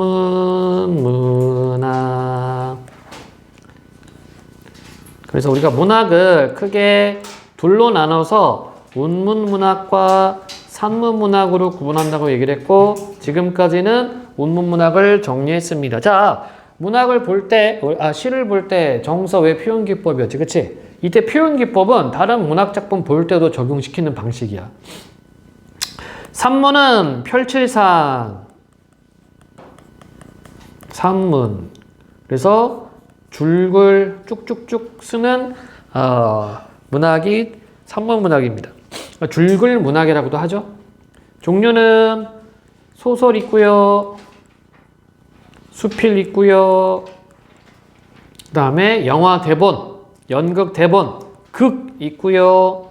그래서 우리가 문학을 크게 둘로 나눠서 운문문학과 산문문학으로 구분한다고 얘기를 했고 지금까지는 운문문학을 정리했습니다. 자, 문학을 볼 때, 시를 볼 때 정서 왜 표현기법이었지, 그치? 이때 표현기법은 다른 문학작품 볼 때도 적용시키는 방식이야. 산문은 펼칠상, 산문. 그래서 줄글 쭉쭉쭉 쓰는 문학이 산문문학입니다. 줄글 문학이라고도 하죠. 종류는 소설 있고요. 수필 있고요. 그 다음에 영화 대본, 연극 대본, 극 있고요.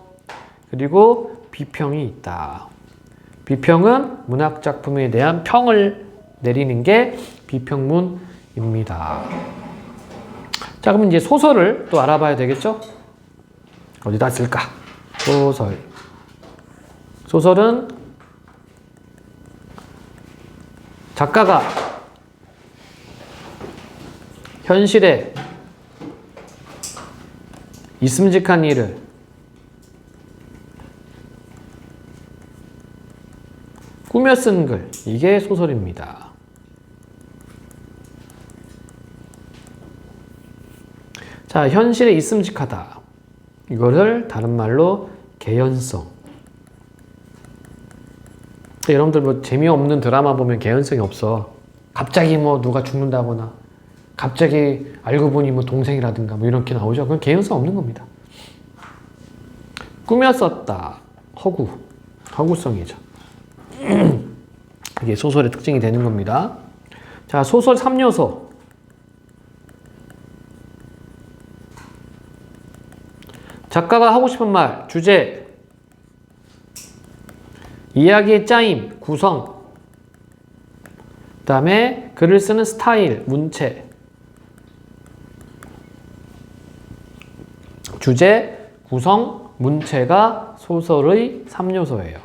그리고 비평이 있다. 비평은 문학작품에 대한 평을 내리는 게 비평문입니다. 자, 그럼 이제 소설을 또 알아봐야 되겠죠? 어디다 쓸까? 소설. 소설은 작가가 현실에 있음직한 일을 꾸며 쓴 글, 이게 소설입니다. 자, 현실에 있음직하다. 이거를 다른 말로 개연성. 여러분들 뭐 재미없는 드라마 보면 개연성이 없어. 갑자기 뭐 누가 죽는다거나 갑자기 알고 보니 뭐 동생이라든가 뭐 이렇게 나오죠. 그건 개연성 없는 겁니다. 꾸몄었다. 허구성이죠. 이게 소설의 특징이 되는 겁니다. 자, 소설 3요소. 작가가 하고 싶은 말, 주제, 이야기의 짜임, 구성, 그 다음에 글을 쓰는 스타일, 문체, 주제, 구성, 문체가 소설의 3요소예요.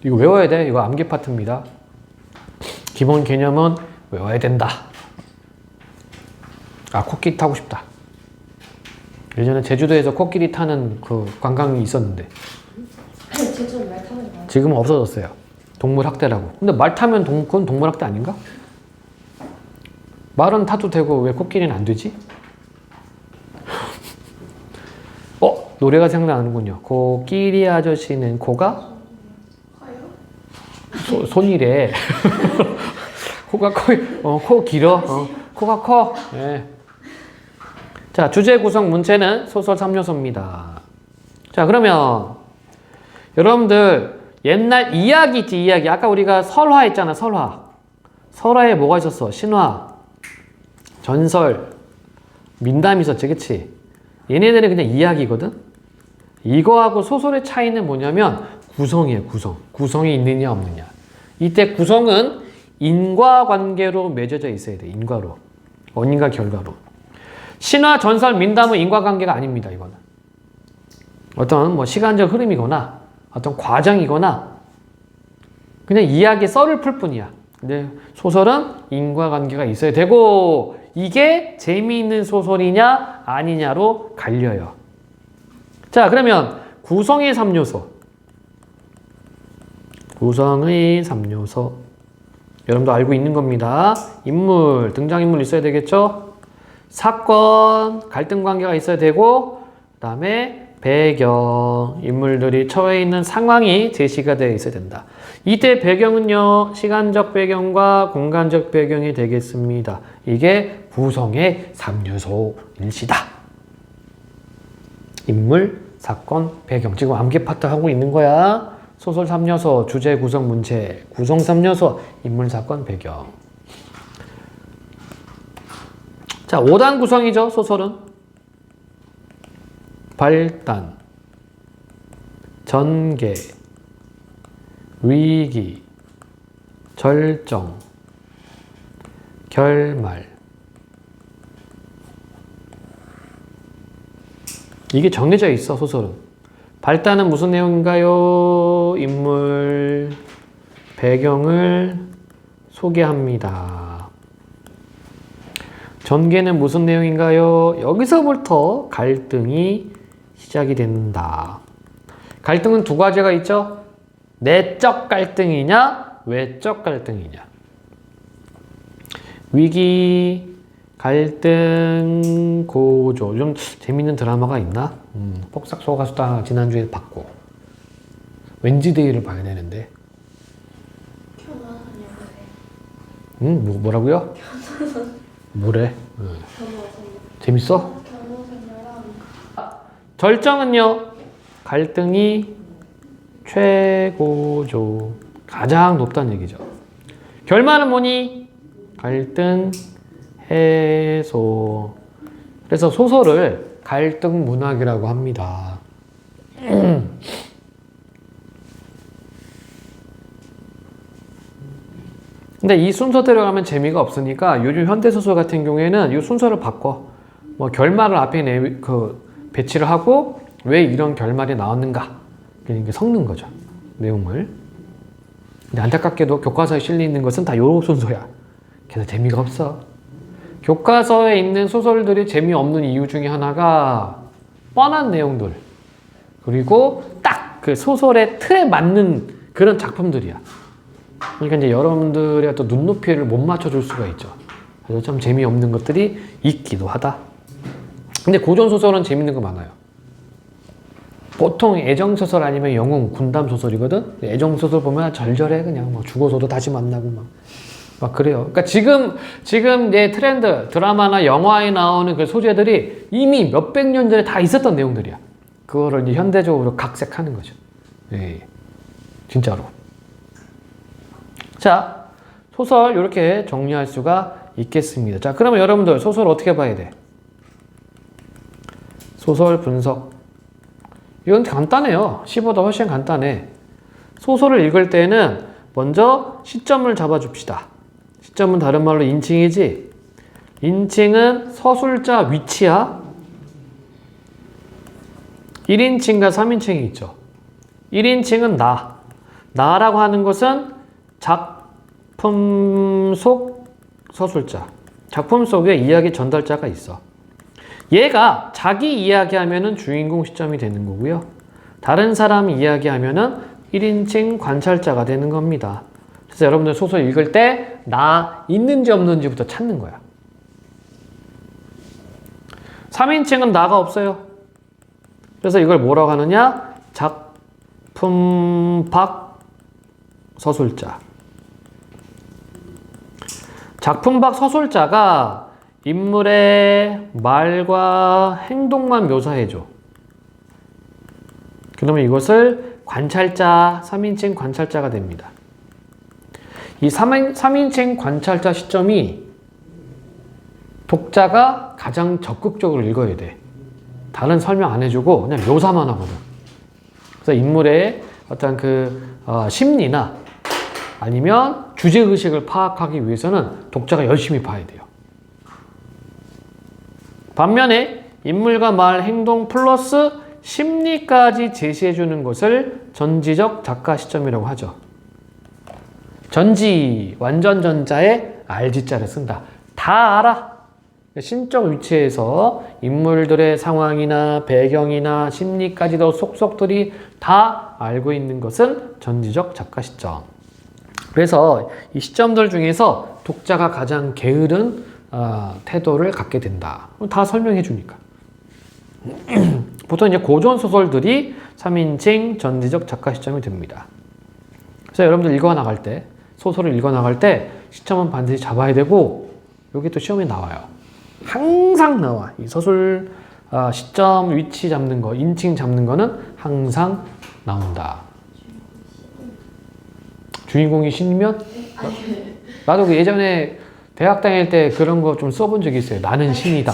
이거 외워야 돼. 이거 암기 파트입니다. 기본 개념은 외워야 된다. 아, 코끼리 타고 싶다. 예전에 제주도에서 코끼리 타는 그 관광이 있었는데 제주도 말 타는 거. 지금은 없어졌어요. 동물 학대라고. 근데 말 타면 그건 동물 학대 아닌가? 말은 타도 되고 왜 코끼리는 안 되지? 노래가 생각나는군요. 코끼리 아저씨는 코가 커요? 손이래. 코가 코 길어. 코가 커. 네. 자, 주제 구성 문체는 소설 3요소입니다. 자, 그러면 여러분들 옛날 이야기 있지, 이야기. 아까 우리가 설화 했잖아, 설화. 설화에 뭐가 있었어? 신화, 전설, 민담이 있었지, 그치? 얘네들은 그냥 이야기거든? 이거하고 소설의 차이는 뭐냐면 구성이에요, 구성. 구성이 있느냐, 없느냐. 이때 구성은 인과관계로 맺어져 있어야 돼, 인과로. 원인과 결과로. 신화, 전설, 민담은 인과관계가 아닙니다, 이거는. 어떤 뭐 시간적 흐름이거나 어떤 과정이거나 그냥 이야기 썰을 풀 뿐이야. 근데 소설은 인과관계가 있어야 되고 이게 재미있는 소설이냐 아니냐로 갈려요. 자, 그러면 구성의 3요소. 구성의 3요소. 여러분도 알고 있는 겁니다. 인물, 등장인물 있어야 되겠죠? 사건, 갈등 관계가 있어야 되고 그 다음에 배경, 인물들이 처해 있는 상황이 제시가 되어 있어야 된다. 이때 배경은요, 시간적 배경과 공간적 배경이 되겠습니다. 이게 구성의 3요소일시다. 인물, 사건, 배경. 지금 암기 파트 하고 있는 거야. 소설 3요소, 주제, 구성, 문체. 구성 3요소, 인물, 사건, 배경. 자, 5단 구성이죠, 소설은. 발단, 전개, 위기, 절정, 결말. 이게 정해져 있어, 소설은. 발단은 무슨 내용인가요? 인물, 배경을 소개합니다. 전개는 무슨 내용인가요? 여기서부터 갈등이 시작이 된다. 갈등은 두 가지가 있죠? 내적 갈등이냐, 외적 갈등이냐. 위기, 갈등, 고조. 좀 재밌는 드라마가 있나? 폭삭 속가수다 지난주에 봤고. 웬즈데이를 봐야 되는데. 뭐라고요? 뭐래? 재밌어? 절정은요, 갈등이 최고조, 가장 높다는 얘기죠. 결말은 뭐니? 갈등 해소. 그래서 소설을 갈등 문학이라고 합니다. 근데 이 순서대로 가면 재미가 없으니까 요즘 현대소설 같은 경우에는 이 순서를 바꿔. 뭐 결말을 앞에 배치를 하고 왜 이런 결말이 나왔는가. 그러니까 섞는 거죠. 내용을. 근데 안타깝게도 교과서에 실려 있는 것은 다 요 순서야. 그래서 재미가 없어. 교과서에 있는 소설들이 재미없는 이유 중에 하나가 뻔한 내용들. 그리고 딱 그 소설의 틀에 맞는 그런 작품들이야. 그러니까 이제 여러분들의 또 눈높이를 못 맞춰줄 수가 있죠. 그래서 좀 재미없는 것들이 있기도 하다. 근데 고전소설은 재밌는 거 많아요. 보통 애정소설 아니면 영웅, 군담소설이거든? 애정소설 보면 절절해. 그냥 뭐 죽어서도 다시 만나고 막 그래요. 그러니까 지금 내 트렌드, 드라마나 영화에 나오는 그 소재들이 이미 몇백 년 전에 다 있었던 내용들이야. 그거를 이제 현대적으로 각색하는 거죠. 예, 진짜로. 자, 소설 이렇게 정리할 수가 있겠습니다. 자, 그러면 여러분들 소설 어떻게 봐야 돼? 소설 분석. 이건 간단해요. 시보다 훨씬 간단해. 소설을 읽을 때는 먼저 시점을 잡아줍시다. 시점은 다른 말로 인칭이지. 인칭은 서술자 위치야. 1인칭과 3인칭이 있죠. 1인칭은 나. 나라고 하는 것은 작품 속 서술자. 작품 속에 이야기 전달자가 있어. 얘가 자기 이야기하면은 주인공 시점이 되는 거고요. 다른 사람 이야기하면은 1인칭 관찰자가 되는 겁니다. 그래서 여러분들 소설 읽을 때 나 있는지 없는지부터 찾는 거야. 3인칭은 나가 없어요. 그래서 이걸 뭐라고 하느냐? 작품 밖 서술자. 작품 밖 서술자가 인물의 말과 행동만 묘사해줘. 그러면 이것을 관찰자, 3인칭 관찰자가 됩니다. 이 3인칭 관찰자 시점이 독자가 가장 적극적으로 읽어야 돼. 다른 설명 안 해주고 그냥 묘사만 하거든. 그래서 인물의 어떤 심리나 아니면 주제의식을 파악하기 위해서는 독자가 열심히 봐야 돼요. 반면에 인물과 말, 행동 플러스 심리까지 제시해주는 것을 전지적 작가 시점이라고 하죠. 전지, 완전 전자에 RG자를 쓴다. 다 알아. 신적 위치에서 인물들의 상황이나 배경이나 심리까지도 속속들이 다 알고 있는 것은 전지적 작가 시점. 그래서 이 시점들 중에서 독자가 가장 게으른 태도를 갖게 된다. 다 설명해 주니까. 보통 이제 고전 소설들이 3인칭 전지적 작가 시점이 됩니다. 그래서 여러분들 읽어 나갈 때, 소설을 읽어 나갈 때 시점은 반드시 잡아야 되고, 여기 또 시험에 나와요. 항상 나와. 이 소설 시점, 위치 잡는 거, 인칭 잡는 거는 항상 나온다. 주인공이 신이면? 나도 예전에 대학 다닐 때 그런 거 좀 써본 적이 있어요. 나는 신이다.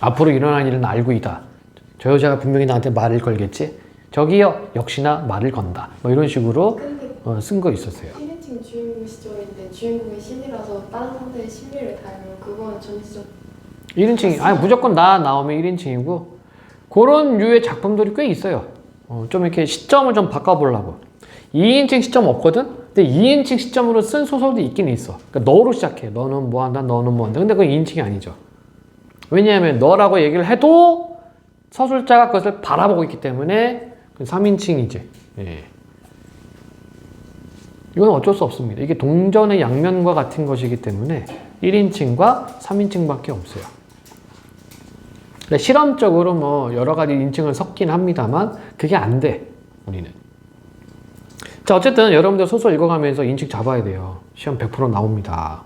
앞으로 일어날 일은 알고 있다. 저 여자가 분명히 나한테 말을 걸겠지? 저기요, 역시나 말을 건다. 뭐 이런 식으로 쓴 거 있었어요. 1인칭 주인공 시점인데 주인공이 신이라서 다른 상대의 심리를 달면 그건 전지적 1인칭, 아니 무조건 나 나오면 1인칭이고 그런 류의 작품들이 꽤 있어요. 좀 이렇게 시점을 좀 바꿔보려고. 2인칭 시점 없거든? 근데 2인칭 시점으로 쓴 소설도 있긴 있어. 그러니까 너로 시작해. 너는 뭐 한다, 너는 뭐 한다. 근데 그건 2인칭이 아니죠. 왜냐하면 너라고 얘기를 해도 서술자가 그것을 바라보고 있기 때문에 3인칭이지. 예. 이건 어쩔 수 없습니다. 이게 동전의 양면과 같은 것이기 때문에 1인칭과 3인칭밖에 없어요. 실험적으로 뭐 여러 가지 인칭을 섞긴 합니다만 그게 안 돼, 우리는. 자, 어쨌든 여러분들 소설 읽어가면서 인칭 잡아야 돼요. 시험 100% 나옵니다.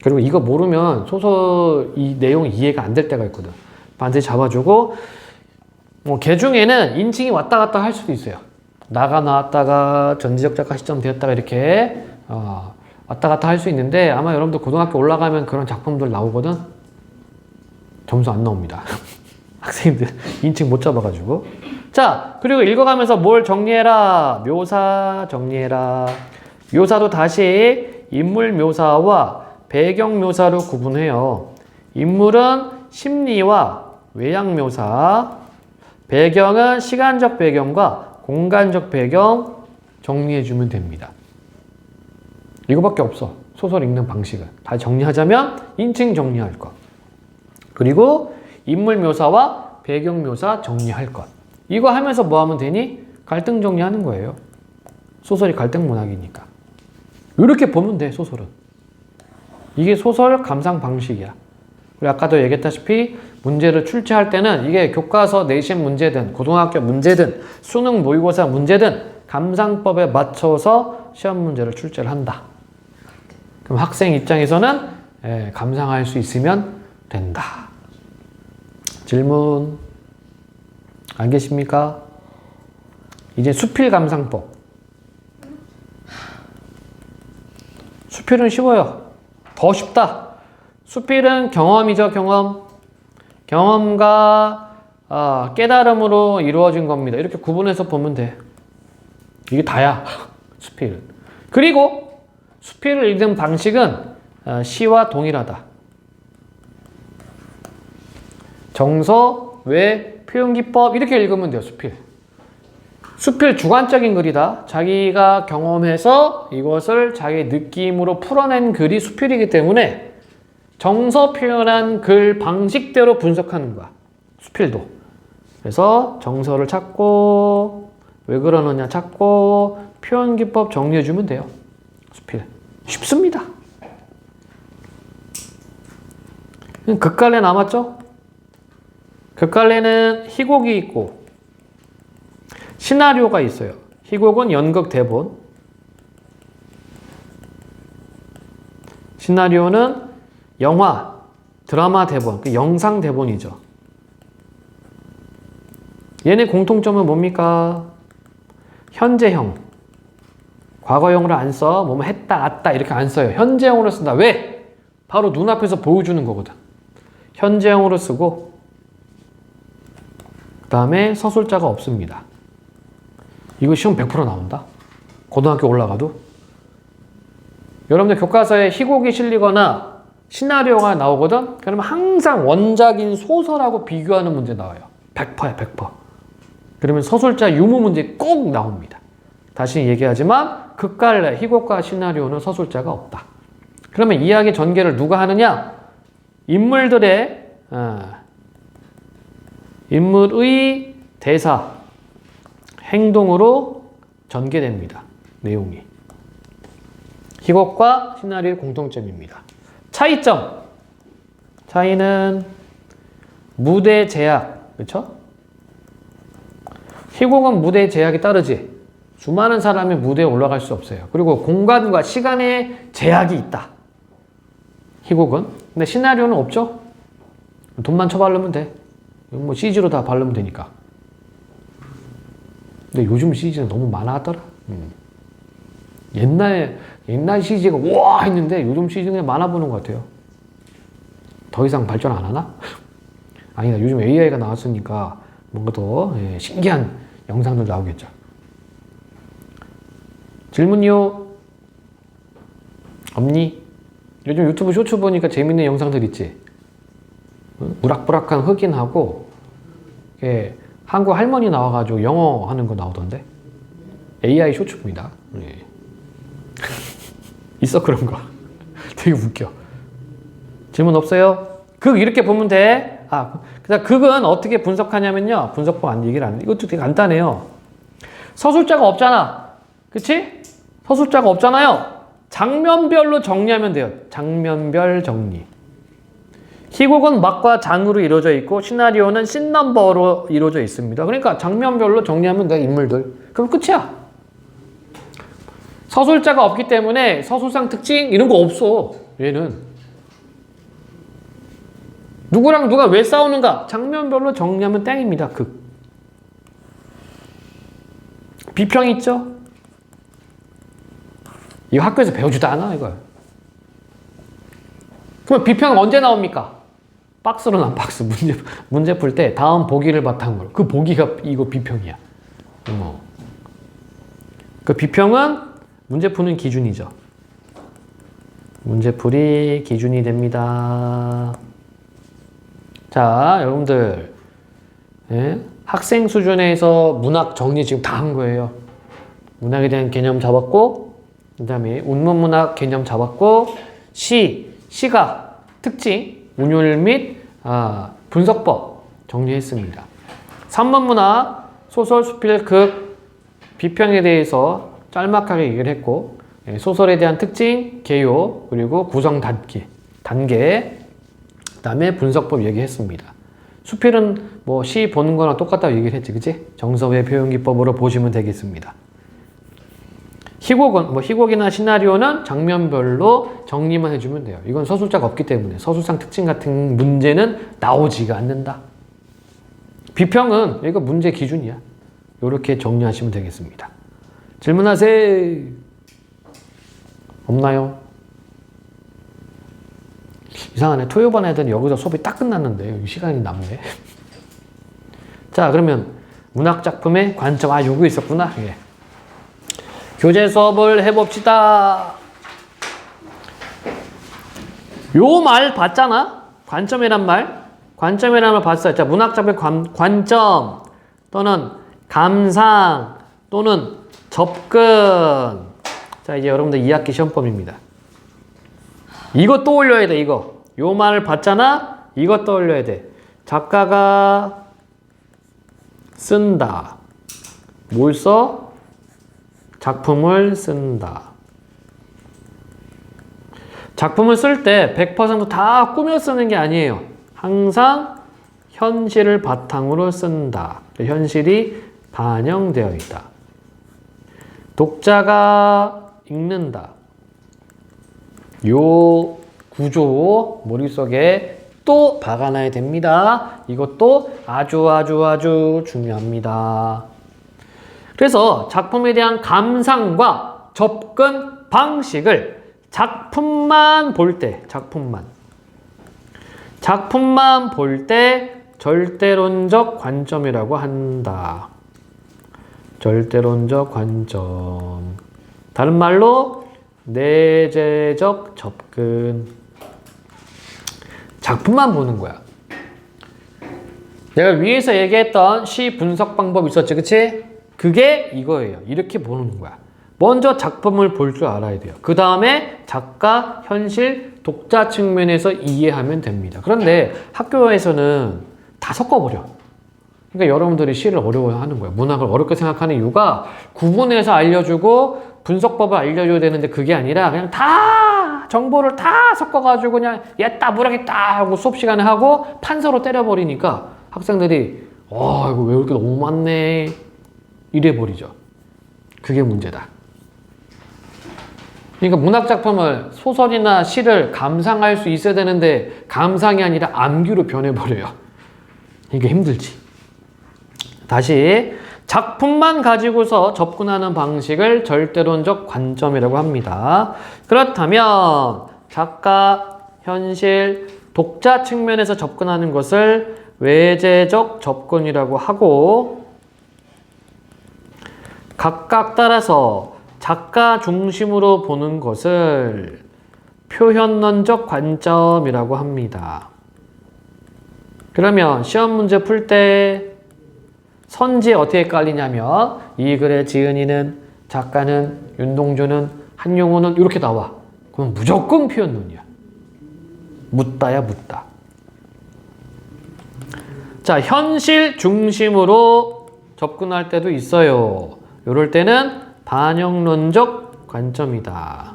그리고 이거 모르면 소설 이 내용이 이해가 안 될 때가 있거든. 반드시 잡아주고, 개 중에는 인칭이 왔다 갔다 할 수도 있어요. 나가 나왔다가 전지적 작가 시점 되었다가 이렇게 왔다 갔다 할 수 있는데 아마 여러분들 고등학교 올라가면 그런 작품들 나오거든. 점수 안 나옵니다. 학생들 인칭 못 잡아가지고. 자, 그리고 읽어가면서 뭘 정리해라. 묘사 정리해라. 묘사도 다시 인물 묘사와 배경 묘사로 구분해요. 인물은 심리와 외양 묘사, 배경은 시간적 배경과 공간적 배경 정리해주면 됩니다. 이거밖에 없어. 소설 읽는 방식은. 다 정리하자면 인칭 정리할 것. 그리고 인물 묘사와 배경 묘사 정리할 것. 이거 하면서 뭐 하면 되니? 갈등 정리하는 거예요. 소설이 갈등 문학이니까. 이렇게 보면 돼, 소설은. 이게 소설 감상 방식이야. 그리고 아까도 얘기했다시피 문제를 출제할 때는 이게 교과서 내신 문제든 고등학교 문제든 수능 모의고사 문제든 감상법에 맞춰서 시험 문제를 출제를 한다. 그럼 학생 입장에서는 감상할 수 있으면 된다. 질문. 알겠습니까? 이제 수필감상법. 수필은 쉬워요. 더 쉽다. 수필은 경험이죠, 경험. 경험과 깨달음으로 이루어진 겁니다. 이렇게 구분해서 보면 돼. 이게 다야, 수필은. 그리고 수필을 읽는 방식은 시와 동일하다. 정서, 외, 표현기법 이렇게 읽으면 돼요, 수필. 수필 주관적인 글이다. 자기가 경험해서 이것을 자기 느낌으로 풀어낸 글이 수필이기 때문에 정서 표현한 글 방식대로 분석하는 거야. 수필도. 그래서 정서를 찾고 왜 그러느냐 찾고 표현기법 정리해주면 돼요. 수필. 쉽습니다. 극갈래 남았죠? 극갈래는 희곡이 있고 시나리오가 있어요. 희곡은 연극 대본. 시나리오는 영화, 드라마 대본, 그 영상 대본이죠. 얘네 공통점은 뭡니까? 현재형. 과거형으로 안 써. 뭐뭐 했다, 왔다 이렇게 안 써요. 현재형으로 쓴다. 왜? 바로 눈앞에서 보여주는 거거든. 현재형으로 쓰고 그 다음에 서술자가 없습니다. 이거 시험 100% 나온다. 고등학교 올라가도. 여러분들 교과서에 희곡이 실리거나 시나리오가 나오거든. 그러면 항상 원작인 소설하고 비교하는 문제 나와요. 100%야 100%. 그러면 서술자 유무 문제 꼭 나옵니다. 다시 얘기하지만 극갈래 희곡과 시나리오는 서술자가 없다. 그러면 이야기 전개를 누가 하느냐? 인물의 대사, 행동으로 전개됩니다. 내용이. 희곡과 시나리오의 공통점입니다. 차이점. 차이는 무대 제약. 그렇죠? 희곡은 무대 제약이 따르지. 수많은 사람이 무대에 올라갈 수 없어요. 그리고 공간과 시간의 제약이 있다. 희곡은. 근데 시나리오는 없죠? 돈만 쳐바르면 돼. 뭐 CG로 다 바르면 되니까. 근데 요즘 CG는 너무 많았더라. 옛날 CG가 와 했는데 요즘 CG는 그냥 많아 보는 것 같아요. 더 이상 발전 안 하나? 아니다. 요즘 AI가 나왔으니까 뭔가 더 신기한 영상들 나오겠죠. 질문요? 없니? 요즘 유튜브 쇼츠 보니까 재밌는 영상들 있지? 우락부락한 흑인하고 한국 할머니 나와가지고 영어 하는 거 나오던데? AI 쇼츠입니다. 네. 있어 그런 거. 되게 웃겨. 질문 없어요? 극 이렇게 보면 돼. 그다음 극은 어떻게 분석하냐면요. 분석법 안 얘기를 안 해. 이것도 되게 간단해요. 서술자가 없잖아. 그치? 서술자가 없잖아요. 장면별로 정리하면 돼요. 장면별 정리. 희곡은 막과 장으로 이루어져 있고 시나리오는 씬 넘버로 이루어져 있습니다. 그러니까 장면별로 정리하면 돼, 인물들. 그럼 끝이야. 서술자가 없기 때문에 서술상 특징 이런 거 없어. 얘는. 누구랑 누가 왜 싸우는가? 장면별로 정리하면 땡입니다. 극. 비평 있죠? 이거 학교에서 배워주도 않아, 이걸. 그럼 비평은 언제 나옵니까? 박스로 난 박스. 문제 풀 때 다음 보기를 바탕으로. 그 보기가 이거 비평이야. 그 비평은 문제 푸는 기준이죠. 문제풀이 기준이 됩니다. 자, 여러분들. 학생 수준에서 문학 정리 지금 다 한 거예요. 문학에 대한 개념 잡았고, 그 다음에 운문문학 개념 잡았고, 시가 특징, 운율 및 분석법 정리했습니다. 산문문학, 소설, 수필, 극, 비평에 대해서 짤막하게 얘기를 했고, 소설에 대한 특징, 개요, 그리고 구성 단계, 그 다음에 분석법 얘기했습니다. 수필은 뭐 시 보는 거랑 똑같다고 얘기를 했지, 그치? 정서외 표현기법으로 보시면 되겠습니다. 희곡은, 희곡이나 시나리오는 장면별로 정리만 해주면 돼요. 이건 서술자가 없기 때문에 서술상 특징 같은 문제는 나오지가 않는다. 비평은 이거 문제 기준이야. 이렇게 정리하시면 되겠습니다. 질문하세요. 없나요? 이상하네. 토요반 애들은 여기서 수업이 딱 끝났는데 시간이 남네. 자, 그러면 문학작품의 관점. 아, 요거 있었구나. 예. 교재 수업을 해봅시다. 요 말 봤잖아? 관점이란 말. 관점이란 말 봤어요. 자, 문학작품의 관점 또는 감상 또는 접근. 자, 이제 여러분들 2학기 시험법입니다. 이거 떠올려야 돼, 이거. 요 말을 봤잖아? 이거 떠올려야 돼. 작가가 쓴다. 뭘 써? 작품을 쓴다. 작품을 쓸 때 100%다 꾸며 쓰는 게 아니에요. 항상 현실을 바탕으로 쓴다. 현실이 반영되어 있다. 독자가 읽는다. 요 구조 머릿속에 또 박아놔야 됩니다. 이것도 아주 중요합니다. 그래서 작품에 대한 감상과 접근 방식을 작품만 볼 때 절대론적 관점이라고 한다. 절대론적 관점. 다른 말로 내재적 접근. 작품만 보는 거야. 내가 위에서 얘기했던 시 분석 방법 있었지, 그치? 그게 이거예요. 이렇게 보는 거야. 먼저 작품을 볼 줄 알아야 돼요. 그 다음에 작가, 현실, 독자 측면에서 이해하면 됩니다. 그런데 학교에서는 다 섞어버려. 그러니까 여러분들이 시를 어려워하는 거예요. 문학을 어렵게 생각하는 이유가 구분해서 알려주고 분석법을 알려줘야 되는데 그게 아니라 그냥 다 정보를 다 섞어가지고 그냥 얘따 무라겠다 하고 수업 시간에 하고 판서로 때려버리니까 학생들이 이거 왜 이렇게 너무 많네 이래버리죠. 그게 문제다. 그러니까 문학작품을 소설이나 시를 감상할 수 있어야 되는데 감상이 아니라 암기로 변해버려요. 이게 힘들지. 다시 작품만 가지고서 접근하는 방식을 절대론적 관점이라고 합니다. 그렇다면 작가, 현실, 독자 측면에서 접근하는 것을 외재적 접근이라고 하고 각각 따라서 작가 중심으로 보는 것을 표현론적 관점이라고 합니다. 그러면 시험 문제 풀 때 선지에 어떻게 깔리냐면 이 글의 지은이는 작가는 윤동주는 한용우는 이렇게 나와. 그럼 무조건 표현론이야. 묻다야 묻다. 자, 현실 중심으로 접근할 때도 있어요. 이럴 때는 반영론적 관점이다.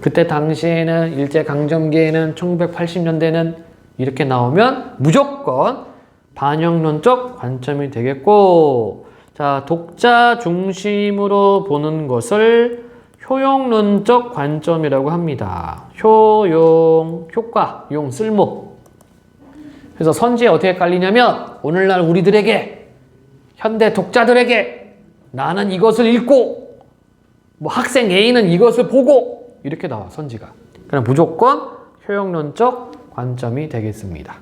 그때 당시에는 일제강점기에는 1980년대는 이렇게 나오면 무조건 반영론적 관점이 되겠고, 자, 독자 중심으로 보는 것을 효용론적 관점이라고 합니다. 효용, 효과, 용, 쓸모. 그래서 선지에 어떻게 깔리냐면 오늘날 우리들에게, 현대 독자들에게 나는 이것을 읽고 뭐 학생 A는 이것을 보고 이렇게 나와, 선지가. 그럼 무조건 효용론적 관점이 되겠습니다.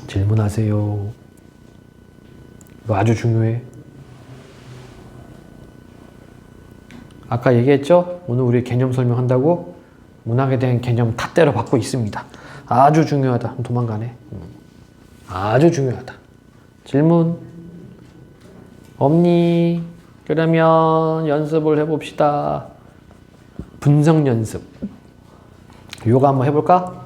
질문하세요. 이거 아주 중요해. 아까 얘기했죠? 오늘 우리 개념 설명한다고 문학에 대한 개념 탓대로 받고 있습니다. 아주 중요하다. 도망가네. 아주 중요하다. 질문 없니? 그러면 연습을 해봅시다. 분석 연습. 요거 한번 해볼까?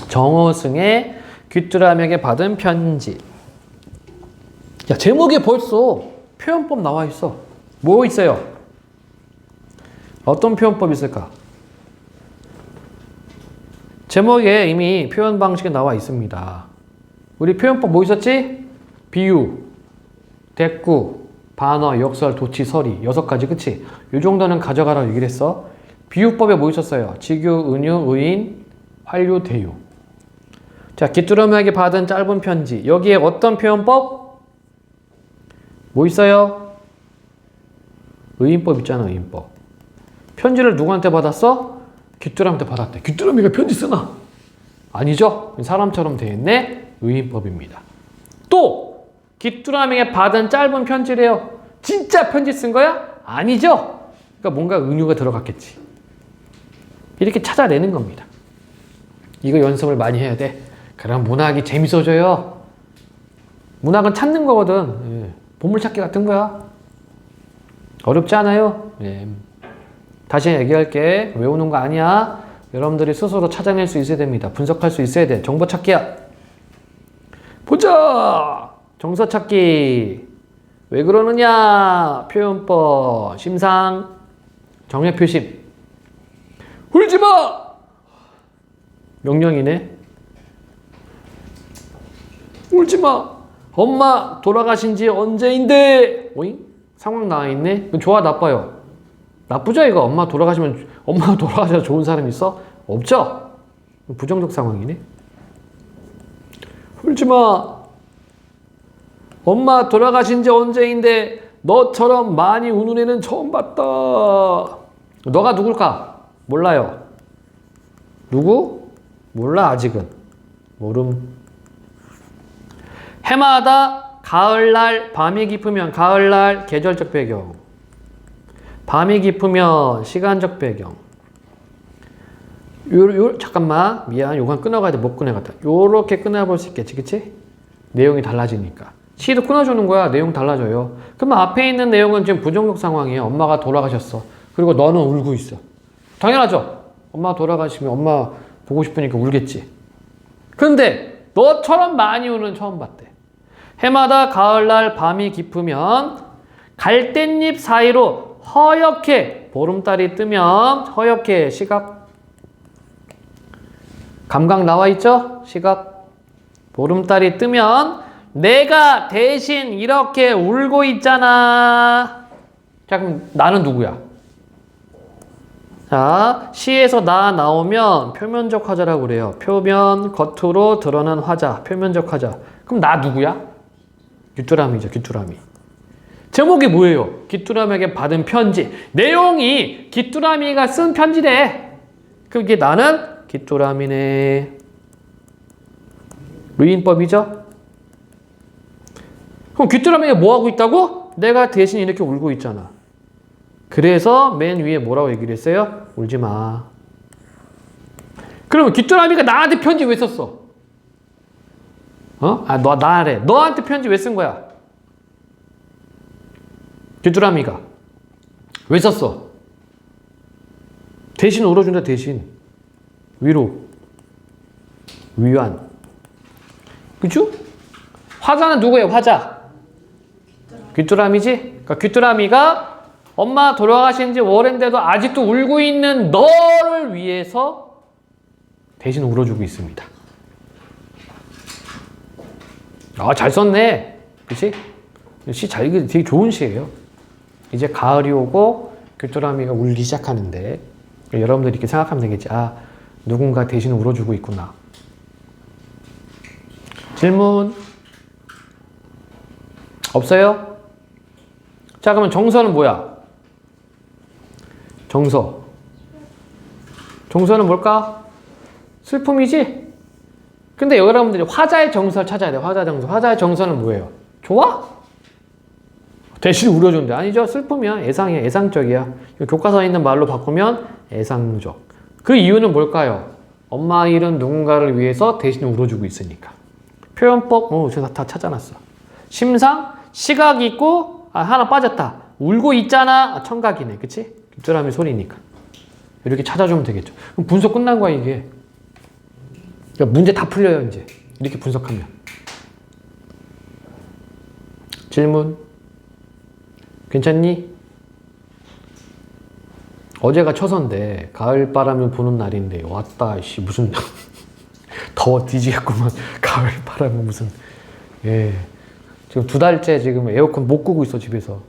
정호승의 귀뚜라미에게 받은 편지. 야, 제목에 벌써 표현법 나와 있어. 뭐 있어요? 어떤 표현법이 있을까? 제목에 이미 표현 방식이 나와 있습니다. 우리 표현법 뭐 있었지? 비유, 대꾸, 반어, 역설, 도치, 서리 6가지, 그치? 이 정도는 가져가라고 얘기를 했어. 비유법에 뭐 있었어요? 직유, 은유, 의인, 활유, 대유. 자, 귀뚜라미에게 받은 짧은 편지. 여기에 어떤 표현법? 뭐 있어요? 의인법 있잖아, 의인법. 편지를 누구한테 받았어? 귀뚜라미한테 받았대. 귀뚜라미가 편지 쓰나? 아니죠? 사람처럼 되어 있네. 의인법입니다. 또 귀뚜라미에게 받은 짧은 편지래요. 진짜 편지 쓴 거야? 아니죠? 그러니까 뭔가 은유가 들어갔겠지. 이렇게 찾아내는 겁니다. 이거 연습을 많이 해야 돼. 그럼 문학이 재밌어져요. 문학은 찾는 거거든. 예. 보물찾기 같은 거야. 어렵지 않아요. 예. 다시 얘기할게. 외우는 거 아니야. 여러분들이 스스로 찾아낼 수 있어야 됩니다. 분석할 수 있어야 돼. 정보 찾기야. 보자. 정서 찾기. 왜 그러느냐. 표현법. 심상. 정의 표심. 울지 마. 명령이네. 울지 마. 엄마 돌아가신 지 언제인데? 오잉? 상황 나와 있네. 좋아 나빠요? 나쁘죠 이거. 엄마 돌아가시면 엄마가 돌아가셔서 좋은 사람 있어? 없죠? 부정적 상황이네. 울지 마. 엄마 돌아가신 지 언제인데 너처럼 많이 우는 애는 처음 봤다. 너가 누굴까? 몰라요. 누구? 몰라 아직은. 모름. 해마다 가을날 밤이 깊으면 가을날 계절적 배경. 밤이 깊으면 시간적 배경. 잠깐만 미안 요건 끊어가야 돼. 못 끊어갔다. 요렇게 끊어볼 수 있겠지 그치? 내용이 달라지니까. 시도 끊어주는 거야. 내용 달라져요. 그러면 앞에 있는 내용은 지금 부정적 상황이에요. 엄마가 돌아가셨어. 그리고 너는 울고 있어. 당연하죠. 엄마 돌아가시면 엄마 보고 싶으니까 울겠지. 근데 너처럼 많이 우는 처음 봤대. 해마다 가을날 밤이 깊으면 갈대잎 사이로 허옇게 보름달이 뜨면 허옇게 시각 감각 나와 있죠? 시각 보름달이 뜨면 내가 대신 이렇게 울고 있잖아. 자 그럼 나는 누구야? 자 시에서 나 나오면 표면적 화자라고 그래요. 표면 겉으로 드러난 화자 표면적 화자. 그럼 나 누구야? 귀뚜라미죠. 귀뚜라미. 제목이 뭐예요? 귀뚜라미에게 받은 편지. 내용이 귀뚜라미가 쓴 편지래. 그게 나는 귀뚜라미네. 의인법이죠? 그럼 귀뚜라미가 뭐하고 있다고? 내가 대신 이렇게 울고 있잖아. 그래서 맨 위에 뭐라고 얘기를 했어요? 울지 마. 그러면 귀뚜라미가 나한테 편지 왜 썼어? 어? 나래. 너한테 편지 왜 쓴 거야? 귀뚜라미가. 왜 썼어? 대신 울어준다, 대신. 위로. 위안. 그쵸? 화자는 누구예요, 화자? 귀뚜라미지? 그러니까 귀뚜라미가 엄마 돌아가신 지 오랜데도 아직도 울고 있는 너를 위해서 대신 울어주고 있습니다. 아, 잘 썼네. 그치? 시 잘, 되게 좋은 시예요. 이제 가을이 오고 귀뚜라미가 울기 시작하는데 여러분들이 이렇게 생각하면 되겠지. 아, 누군가 대신 울어주고 있구나. 질문? 없어요? 자, 그러면 정서는 뭐야? 정서. 정서는 뭘까? 슬픔이지? 근데 여러분들이 화자의 정서를 찾아야 돼요. 화자 정서. 화자의 정서는 뭐예요? 좋아? 대신 울어준대. 아니죠. 슬픔이야. 애상이야. 애상적이야. 교과서에 있는 말로 바꾸면 애상적. 그 이유는 뭘까요? 엄마 일은 누군가를 위해서 대신 울어주고 있으니까. 표현법, 제가 다 찾아놨어. 심상, 시각이 있고, 하나 빠졌다. 울고 있잖아. 청각이네. 그치? 귀뚜라미 소리니까. 이렇게 찾아주면 되겠죠. 그럼 분석 끝난 거야, 이게. 그러니까 문제 다 풀려요, 이제. 이렇게 분석하면. 질문? 괜찮니? 어제가 처서인데 가을 바람을 부는 날인데 왔다 씨 무슨 더워 뒤지겠구만. 가을 바람은 무슨 예 지금 2달째 지금 에어컨 못 끄고 있어 집에서.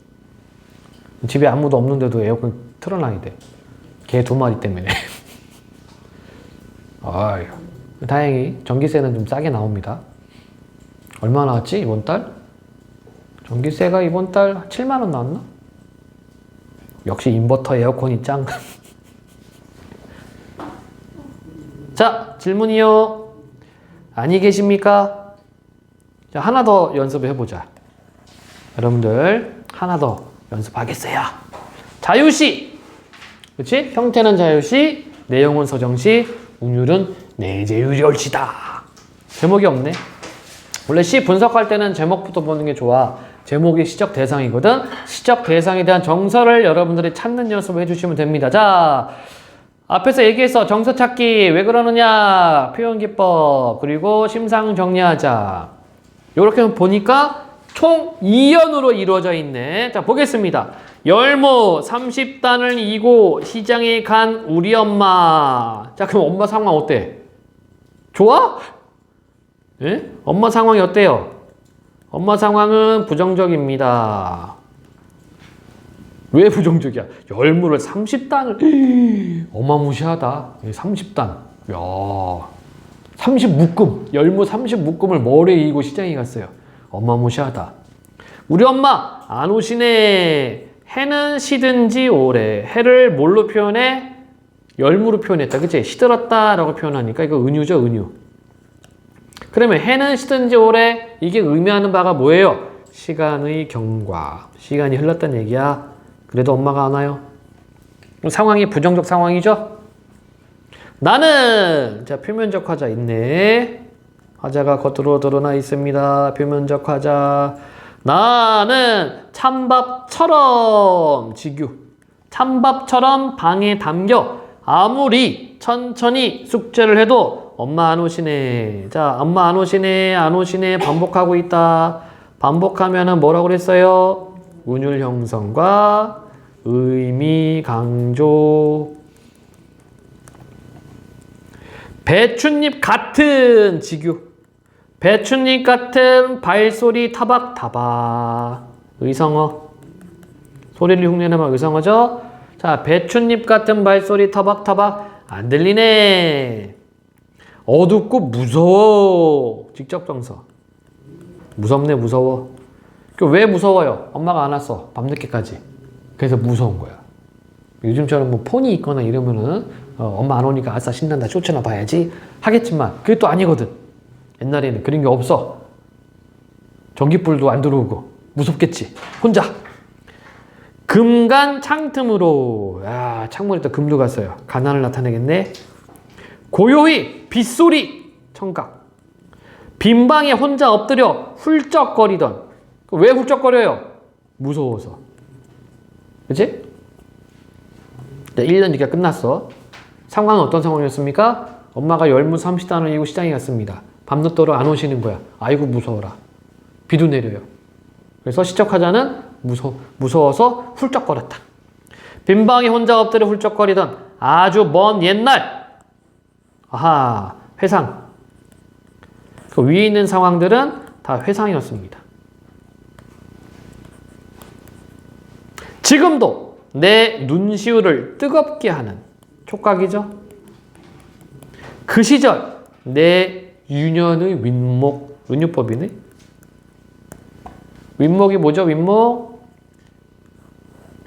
집에 아무도 없는데도 에어컨 틀어놔야 돼. 개 2마리 때문에. 아유 다행히 전기세는 좀 싸게 나옵니다. 얼마 나왔지 이번 달? 전기세가 이번 달 7만 원 나왔나? 역시 인버터 에어컨이 짱. 자, 질문이요. 아니 계십니까? 자, 하나 더 연습해 보자. 여러분들 하나 더 연습하겠어요. 자유시. 그렇지? 형태는 자유시, 내용은 서정시, 운율은 내재율열시다. 제목이 없네. 원래 시 분석할 때는 제목부터 보는 게 좋아. 제목이 시적 대상이거든. 시적 대상에 대한 정서를 여러분들이 찾는 연습을 해주시면 됩니다. 자, 앞에서 얘기했어. 정서 찾기. 왜 그러느냐. 표현기법. 그리고 심상 정리하자. 요렇게 보니까 총 2연으로 이루어져 있네. 자, 보겠습니다. 열무 30단을 이고 시장에 간 우리 엄마. 자, 그럼 엄마 상황 어때? 좋아? 예? 엄마 상황이 어때요? 엄마 상황은 부정적입니다. 왜 부정적이야? 열무를 30단을 어마무시하다. 30단. 야, 30묶음. 열무 30묶음을 머리에 이고 시장에 갔어요. 어마무시하다. 우리 엄마 안 오시네. 해는 시든지 오래. 해를 뭘로 표현해? 열무로 표현했다. 그치? 시들었다 라고 표현하니까 이거 은유죠, 은유. 그러면 해는 시든지 오래. 이게 의미하는 바가 뭐예요? 시간의 경과. 시간이 흘렀다는 얘기야. 그래도 엄마가 안 와요. 상황이 부정적 상황이죠? 나는, 자, 표면적 화자 있네. 화자가 겉으로 드러나 있습니다. 표면적 화자. 나는 찬밥처럼 지규. 찬밥처럼 방에 담겨 아무리 천천히 숙제를 해도 엄마 안 오시네. 자, 엄마 안 오시네, 안 오시네 반복하고 있다. 반복하면은 뭐라고 그랬어요? 운율 형성과 의미 강조. 배춧잎 같은 지규. 배춧잎 같은 발소리 타박타박. 의성어. 소리를 흉내내면 의성어죠? 자, 배춧잎 같은 발소리 타박타박. 안 들리네. 어둡고 무서워. 직접정서. 무섭네, 무서워. 왜 무서워요? 엄마가 안 왔어. 밤늦게까지. 그래서 무서운 거야. 요즘처럼 뭐 폰이 있거나 이러면은 엄마 안 오니까 아싸 신난다 쇼츠나 봐야지 하겠지만 그게 또 아니거든. 옛날에는 그런 게 없어. 전기불도 안 들어오고 무섭겠지. 혼자. 금간 창틈으로. 야, 창문에 또 금도 갔어요. 가난을 나타내겠네. 고요히 빗소리 청각. 빈방에 혼자 엎드려 훌쩍거리던. 왜 훌쩍거려요? 무서워서. 그치? 1년 뒤가 끝났어. 상황은 어떤 상황이었습니까? 엄마가 열무 30단을 이고 시장에 갔습니다. 밤늦도록 안 오시는 거야. 아이고 무서워라. 비도 내려요. 그래서 시적하자는 무서워서 훌쩍거렸다. 빈방에 혼자 엎드려 훌쩍거리던 아주 먼 옛날. 아하, 회상. 그 위에 있는 상황들은 다 회상이었습니다. 지금도 내 눈시울을 뜨겁게 하는 촉각이죠. 그 시절 내 유년의 윗목, 은유법이네. 윗목이 뭐죠? 윗목.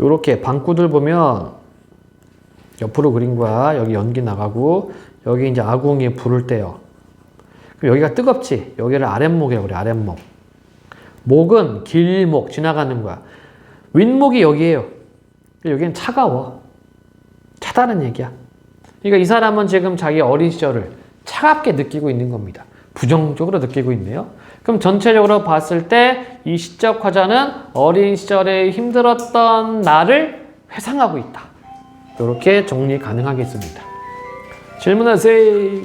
요렇게 방구들 보면 옆으로 그린 거야. 여기 연기 나가고 여기 이제 아궁이에 불을 떼요. 그럼 여기가 뜨겁지? 여기를 아랫목이라고 그래. 아랫목. 목은 길목 지나가는 거야. 윗목이 여기에요. 여기는 차가워. 차다는 얘기야. 그러니까 이 사람은 지금 자기 어린 시절을 차갑게 느끼고 있는 겁니다. 부정적으로 느끼고 있네요. 그럼 전체적으로 봤을 때 이 시적 화자는 어린 시절에 힘들었던 나를 회상하고 있다. 이렇게 정리 가능하겠습니다. 질문하세요.